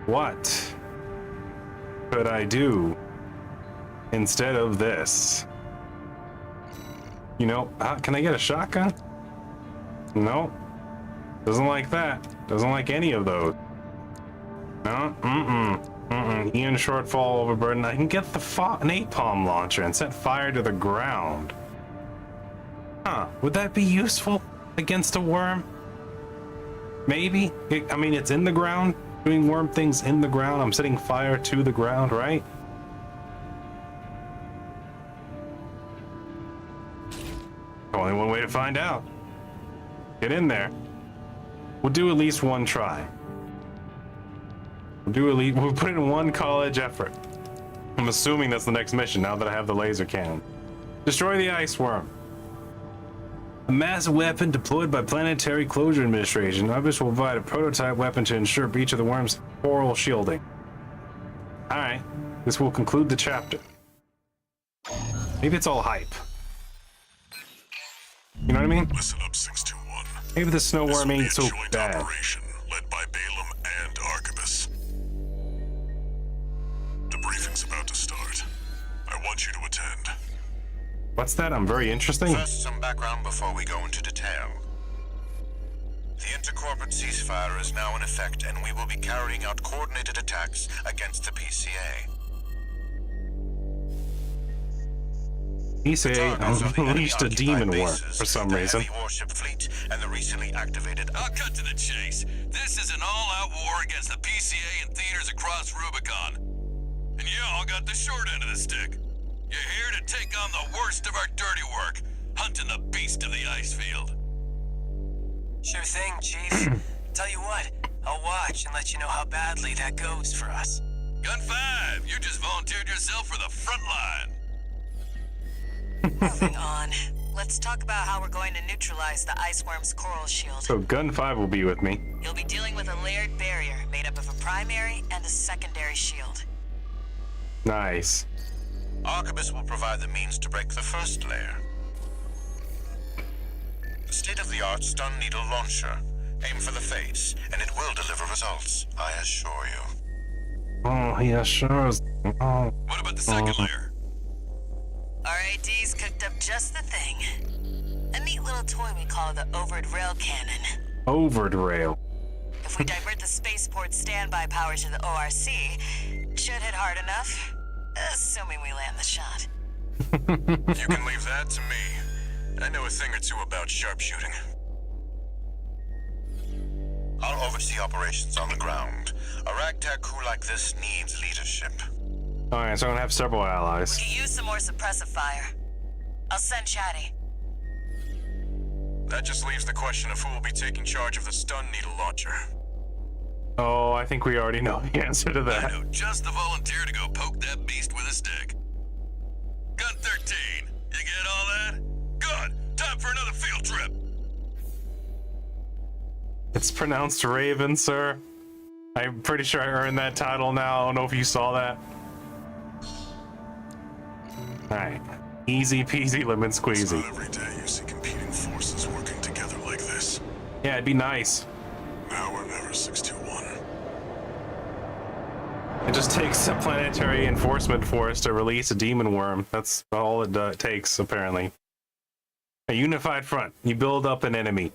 What could I do instead of this? You know, can I get a shotgun? No. Doesn't like that. Doesn't like any of those. No. Ian shortfall overburden. I can get the napalm launcher and set fire to the ground. Huh. Would that be useful against a worm? Maybe. I mean, it's in the ground. Doing worm things in the ground. I'm setting fire to the ground, right? Only one way to find out. Get in there. We'll do at least one try. We'll put in one college effort. I'm assuming that's the next mission now that I have the laser cannon. Destroy the ice worm. A massive weapon deployed by Planetary Closure Administration. Obviously will provide a prototype weapon to ensure breach of the worm's coral shielding. Alright, this will conclude the chapter. Maybe it's all hype. You know what I mean? Listen up, 621. Maybe the snow worm ain't so joint bad. Operation led by Balaam and Archibus. The briefing's about to start. I want you to attend. What's that? I'm very interesting. First, some background before we go into detail. The intercorporate ceasefire is now in effect, and we will be carrying out coordinated attacks against the PCA. PCA unleashed a demon worm for some reason. Heavy warship fleet and the recently activated. I'll cut to the chase. This is an all-out war against the PCA and theaters across Rubicon. And y'all got the short end of the stick. You're here to take on the worst of our dirty work, hunting the beast of the ice field. Sure thing, Chief. Tell you what, I'll watch and let you know how badly that goes for us. Gun 5, you just volunteered yourself for the front line. Moving on. Let's talk about how we're going to neutralize the ice worm's coral shield. So Gun 5 will be with me. You'll be dealing with a layered barrier made up of a primary and a secondary shield. Nice. Archibus will provide the means to break the first layer. The state-of-the-art stun needle launcher. Aim for the face, and it will deliver results, I assure you. Oh, yeah, sure. Oh. What about the second layer? RAD's cooked up just the thing. A neat little toy we call the Overed Rail Cannon. Overed Rail. If we divert the spaceport standby power to the ORC, should hit hard enough, assuming we land the shot. You can leave that to me. I know a thing or two about sharpshooting. I'll oversee operations on the ground. A ragtag crew like this needs leadership. Alright, so I'm gonna have several allies. We could use some more suppressive fire. I'll send Chatty. That just leaves the question of who will be taking charge of the stun needle launcher. Oh, I think we already know the answer to I that. know just the volunteer to go poke that beast with a stick. Gun 13, you get all that? Good. Time for another field trip. It's pronounced Raven, sir. I'm pretty sure I earned that title now. I don't know if you saw that. Alright. Easy peasy lemon It's squeezy. not every day you see competing forces working together like this. Yeah, it'd be nice. Now or never, 621. It just takes a planetary enforcement force to release a demon worm. That's all it takes, apparently. A unified front. You build up an enemy.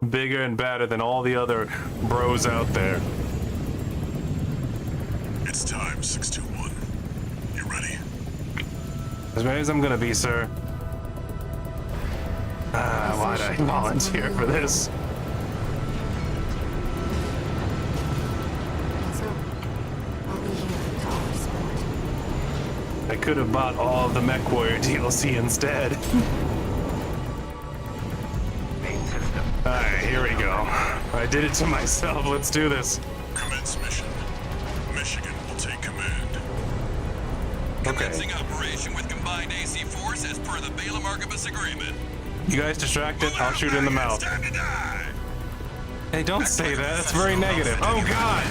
Bigger and badder than all the other bros out there. It's time, 621. As ready as I'm gonna be, sir. Why'd I volunteer for this? Let's go. I'll be here to offer support. I could have bought all of the MechWarrior DLC instead. Main system. Alright, here we go. I did it to myself. Let's do this. Commence mission. Michigan will take command. Okay. Operation with combined AC force as per the Balaam Archibus agreement. You guys distracted? I'll shoot in the mouth. Time to die! Hey, don't say that. That's very negative. Oh, God!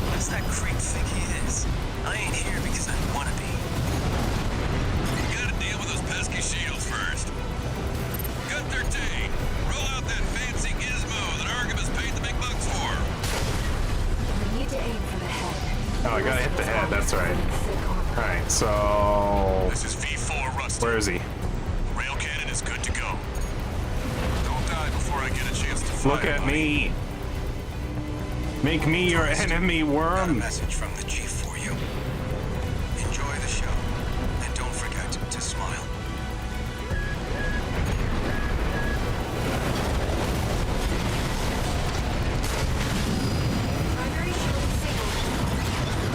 What does that creep think he is? I ain't here because I wanna be. You gotta deal with those pesky shields first. Cut 13. Roll out that fancy gizmo that Archibus paid the big bucks for. We need to aim for the head. Oh, I gotta hit the head. That's right. Alright, so... This is V4 Rusty. Where is he? Rail cannon is good to go. Don't die before I get a chance to fire. Look at buddy. me. Make me your enemy, Got a worm. message from the chief for you. Enjoy the show, and don't forget to smile.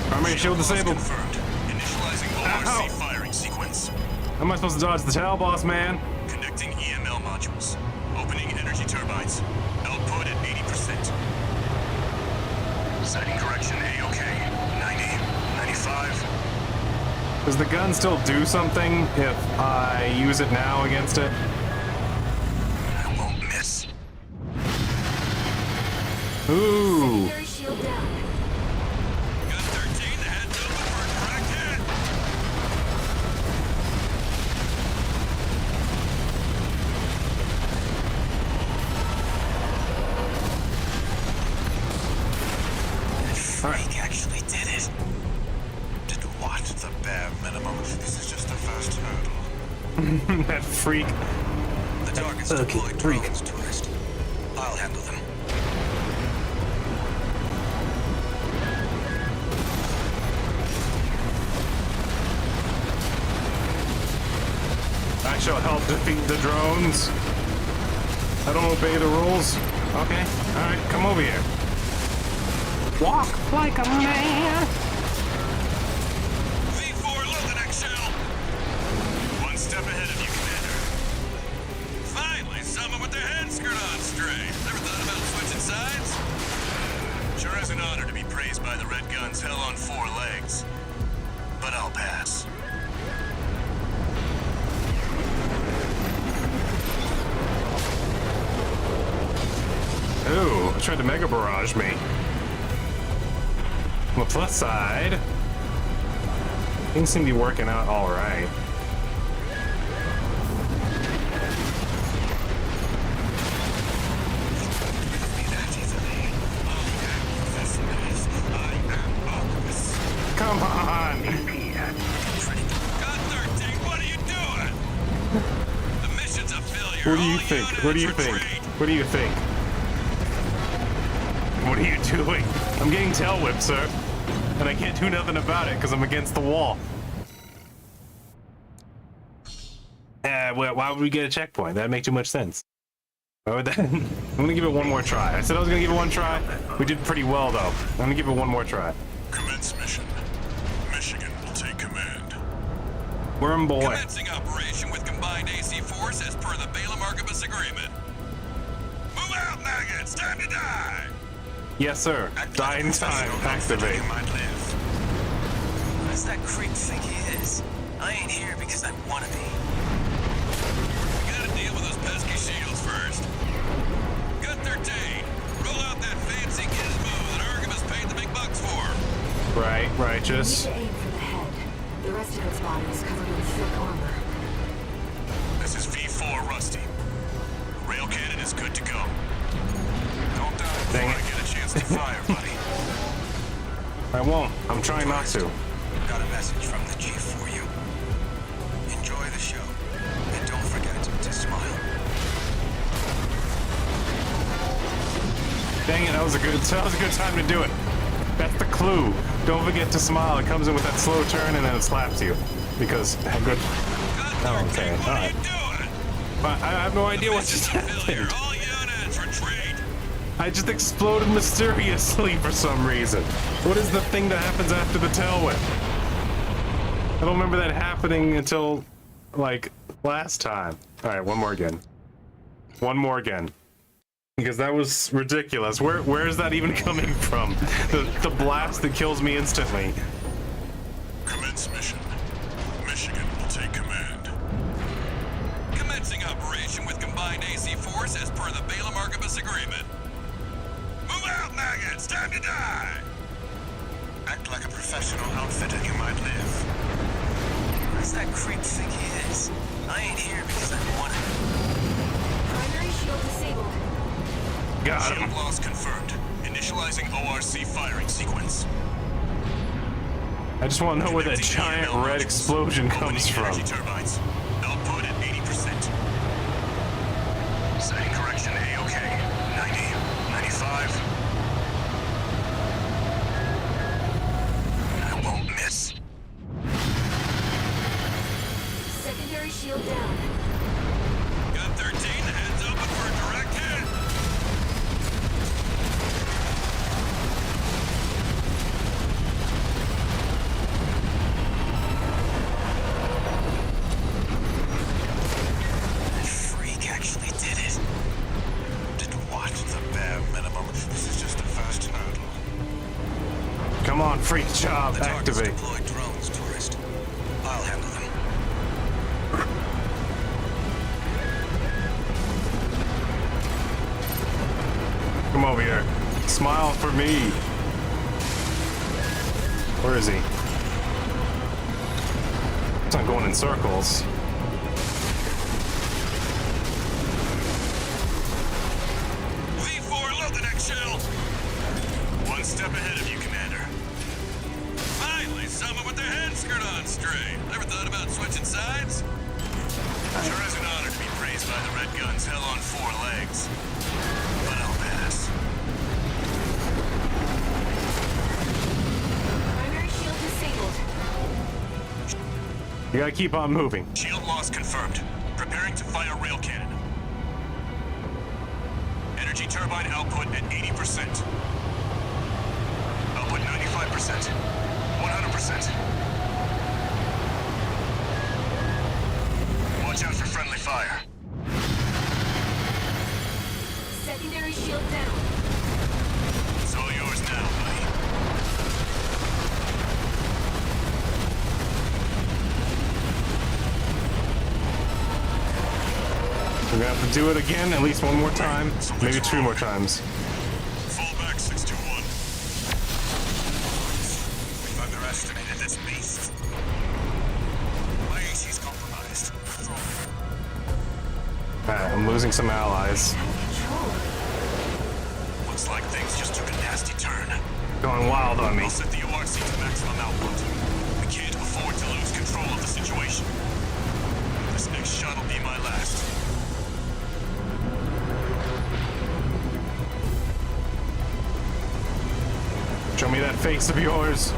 Primary shield disabled. Primary shield disabled. Confirmed. Initializing Ow. ORC firing sequence. How am I supposed to dodge the tail, boss man? Connecting EML modules. Opening energy turbines. Output at 80%. Setting correction A-OK. 90, 95. Does the gun still do something if I use it now against it? I won't miss. Ooh. Secondary shield down. Gun 13, the head's open for a cracked hit. Freak actually did it. Did what? The bare minimum. This is just the first hurdle. That freak. The target's Okay, deployed freak. drones, tourist. I'll handle them. I shall help defeat the drones. I don't obey the rules. Okay, alright, come over here. Walk like a man. V4, load the next shell. One step ahead of you, Commander. Finally, someone with their head skirt on straight. Never thought about switching sides? Sure is an honor to be praised by the Red Guns hell on 4 legs. But I'll pass. Ooh, tried to mega barrage me. On the plus side, things seem to be working out all right. Come on! God 13, what are you doing? The mission's a failure. What do you All think? units What do you think? retreat. What do you think? What are you doing? I'm getting tail whipped, sir. And I can't do nothing about it because I'm against the wall. Why would we get a checkpoint? That'd make too much sense. Why would that? I'm gonna give it one more try. I said I was gonna give it one try. We did pretty well, though. I'm gonna give it one more try. Commence mission. Michigan will take command. Worm boy. Commencing operation with combined AC force as per the Balaam Archibus agreement. Move out, maggots! Time to die! Yes, sir. Die in time. Activate. You might live. What does that creep think he is? I ain't here because I wanna be. We gotta deal with those pesky shields first. Gun 13, roll out that fancy gizmo that Archibus paid the big bucks for. Right, We righteous. need to aim for the head. The rest of its body is covered in thick armor. This is V4 Rusty. Rail cannon is good to go. Don't die before Dang it. I get a chance to fire, buddy. I won't. I'm trying not to. Got a message from the chief for you. Enjoy the show, and don't forget to smile. Dang it, that was a good time to do it. That's the clue. Don't forget to smile. It comes in with that slow turn and then it slaps you. Because good. Oh, okay. All right. But I have no idea what just happened. All units retreat. I just exploded mysteriously for some reason. What is the thing that happens after the tailwind? I don't remember that happening until, like, last time. All right, one more again. One more again. Because that was ridiculous. Where is that even coming from? The blast that kills me instantly. Commence mission. Michigan will take command. Commencing operation with combined AC force as per the Balaam Arquebus agreement. Move out, maggots! Time to die! Act like a professional outfitter, you might live. Where's that creep think he is? I ain't here because I want it. Primary shield disabled. Got him. Shield loss confirmed. Initializing ORC firing sequence. I just want to know where that Connecting giant EML red modules. explosion comes Opening from. energy turbines. Output at 80%. Setting correction A-OK. 90, 95. I won't miss. Secondary shield down. Gun 13, heads open for a direct hit. That freak actually did it. Did what? The bare minimum. This is just the first hurdle. Come on, freak job, The targets activate. deployed drones, tourist. I'll handle them. Come over here. Smile for me. Where is he? It's not going in circles. V4, load the next shell. One step ahead of you, Commander. Finally, someone with their head skirt on straight. Ever thought about switching sides? Sure is an honor to be praised by the Red Guns hell on 4 legs. But I'll pass. Primary shield disabled. You gotta keep on moving. Shield loss confirmed. Preparing to fire rail cannon. Energy turbine output at 80%. Output 95%. 100%. Watch out for friendly fire. Secondary shield down. It's all yours now, buddy. We're gonna have to do it again at least one more time, maybe 2 more times. Fall back, 621. We've underestimated this beast. My AC's compromised. Alright, I'm losing some allies. Looks like things just took a nasty turn. Going wild on me. I'll set the ORC to maximum output. We can't afford to lose control of the situation. This next shot will be my last. Show me that face of yours.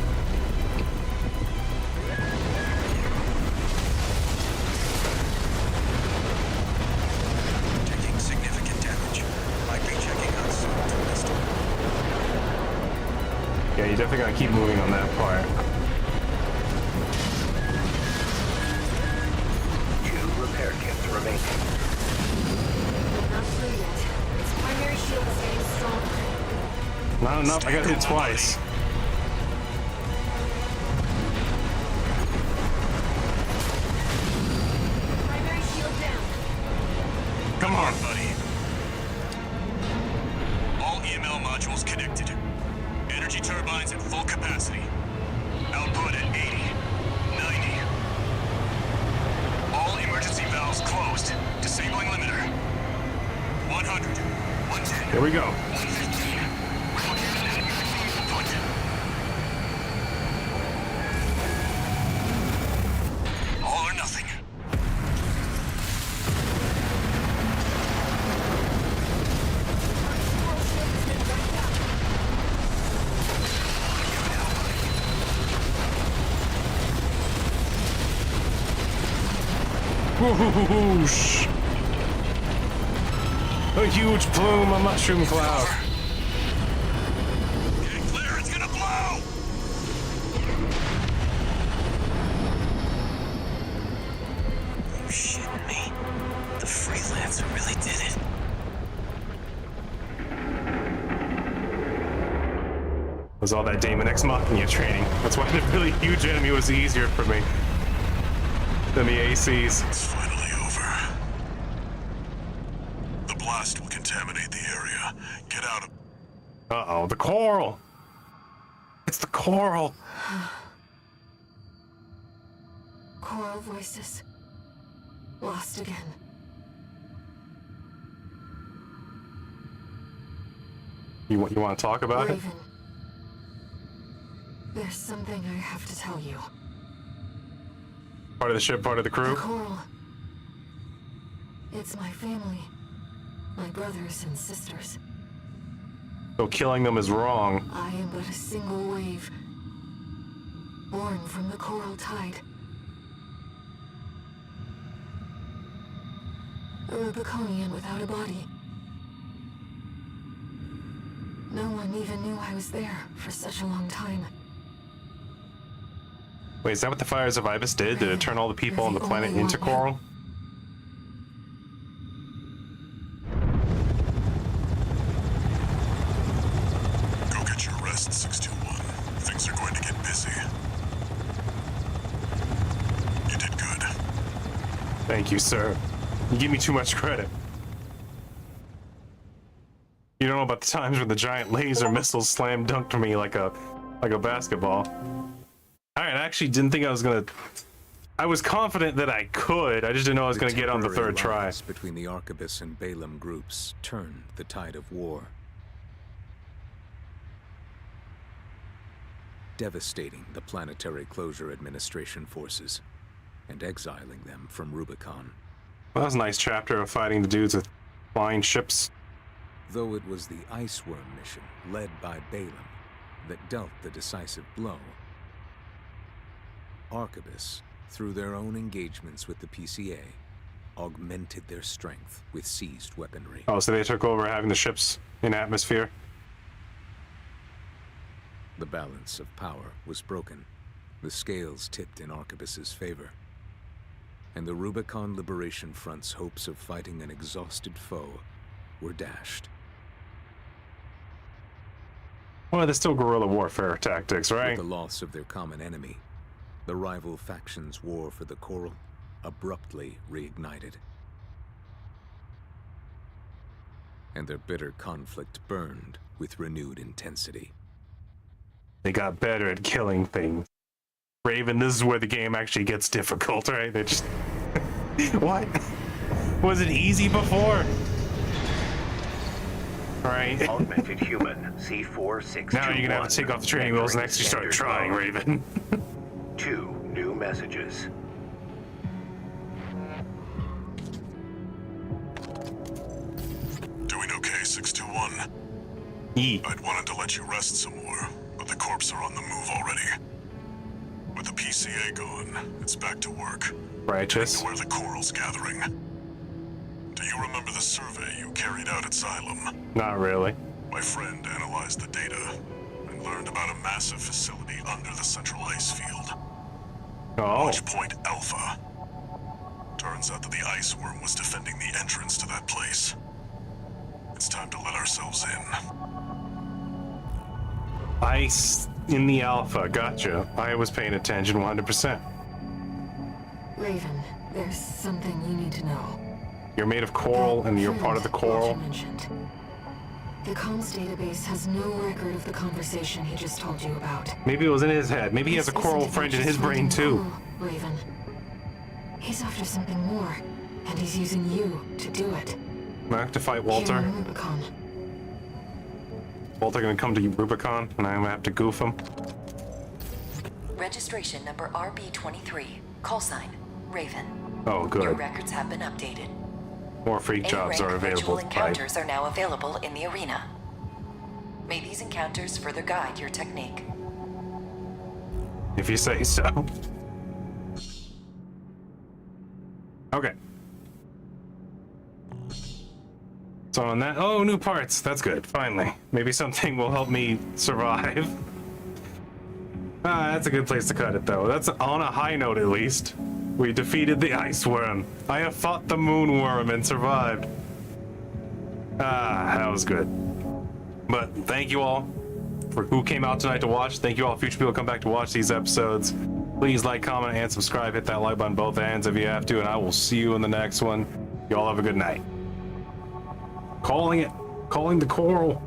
Taking significant damage. Might be checking out soon, tourist. Yeah, you definitely gotta keep moving on that part. 2 repair kits remaining. Not through yet. Its primary shield is getting stronger. Not enough, I got hit twice. Primary shield down. Come on. Buddy. All EML modules connected. Energy turbines at full capacity. Output at 80, 90. All emergency valves closed. Disabling limiter. 100, 110. Here we go. 115. Input. All or nothing. Whoosh. A huge plume, a mushroom cloud. Get clear, it's gonna blow! You're shitting me. The freelancer really did it. Was all that Daemon X Machina training. That's why the really huge enemy was easier for me than the ACs. It's finally over. The blast will contaminate the area. Get out of... Uh-oh, the coral! It's the coral! Choral voices. Lost again. You want to talk about it? Raven. There's something I have to tell you. Part of the ship, part of the The crew? coral. It's my family. My brothers and sisters. So killing them is wrong. I am but a single wave. Born from the coral tide. A Rubiconian without a body. No one even knew I was there for such a long time. Wait, is that what the fires of Ibis did? Did it turn all the people on the planet into coral? Go get your rest, 621. Things are going to get busy. You did good. Thank you, sir. You give me too much credit. You don't know about the times when the giant laser missiles slam dunked me like a basketball. Alright, I actually didn't think I was gonna... I was confident that I could, I just didn't know I was gonna get on the third try. Alliance between the Arquebus and Balaam groups turned the tide of war. Devastating the Planetary Closure Administration forces and exiling them from Rubicon. Well, that was a nice chapter of fighting the dudes with flying ships. Though it was the Iceworm mission, led by Balaam, that dealt the decisive blow, Arquebus, through their own engagements with the PCA, augmented their strength with seized weaponry. Oh, so they took over having the ships in atmosphere? The balance of power was broken. The scales tipped in Arquebus's favor. And the Rubicon Liberation Front's hopes of fighting an exhausted foe were dashed. Well, they're still guerrilla warfare tactics, right? With the loss of their common enemy, the rival factions' war for the coral abruptly reignited. And their bitter conflict burned with renewed intensity. They got better at killing things. Raven, this is where the game actually gets difficult, right? They just... What? Was it easy before? Right. Augmented human, C4621. Now you're gonna have to take off the training wheels and actually start trying, Raven. 2 new messages. Doing okay, 621? Yeet. I'd wanted to let you rest some more, but the corps are on the move already. With the PCA gone, it's back to work. Righteous. To where the coral's gathering. Do you remember the survey you carried out at Xylem? Not really. My friend analyzed the data and learned about a massive facility under the central ice field. Oh. Watch Point Alpha. Turns out that the Iceworm was defending the entrance to that place. It's time to let ourselves in. Ice in the Alpha, gotcha. I was paying attention 100%. Raven, there's something you need to know. You're made of coral and you're part of the coral. You mentioned. The comms database has no record of the conversation he just told you about. Maybe it was in his head. Maybe he has a This coral isn't friend in about his just brain finding too. coral, Raven. He's after something more, and he's using you to do it. I have to fight Here Walter. in Rubicon. Walter gonna come to Rubicon and I'm gonna have to goof him. Registration number RB23. Call sign, Raven. Oh, Your good. records have been updated. More freak jobs are A-rank virtual available. encounters are now available in the arena. May these encounters further guide your technique. If you say so. Okay. So on that, oh, new parts. That's good. Finally, maybe something will help me survive. That's a good place to cut it, though. That's on a high note, at least. We defeated the ice worm. I have fought the moon worm and survived. That was good. But thank you all for who came out tonight to watch. Thank you all future people who come back to watch these episodes. Please like, comment, and subscribe. Hit that like button both ends if you have to, and I will see you in the next one. You all have a good night. Calling it. Calling the coral.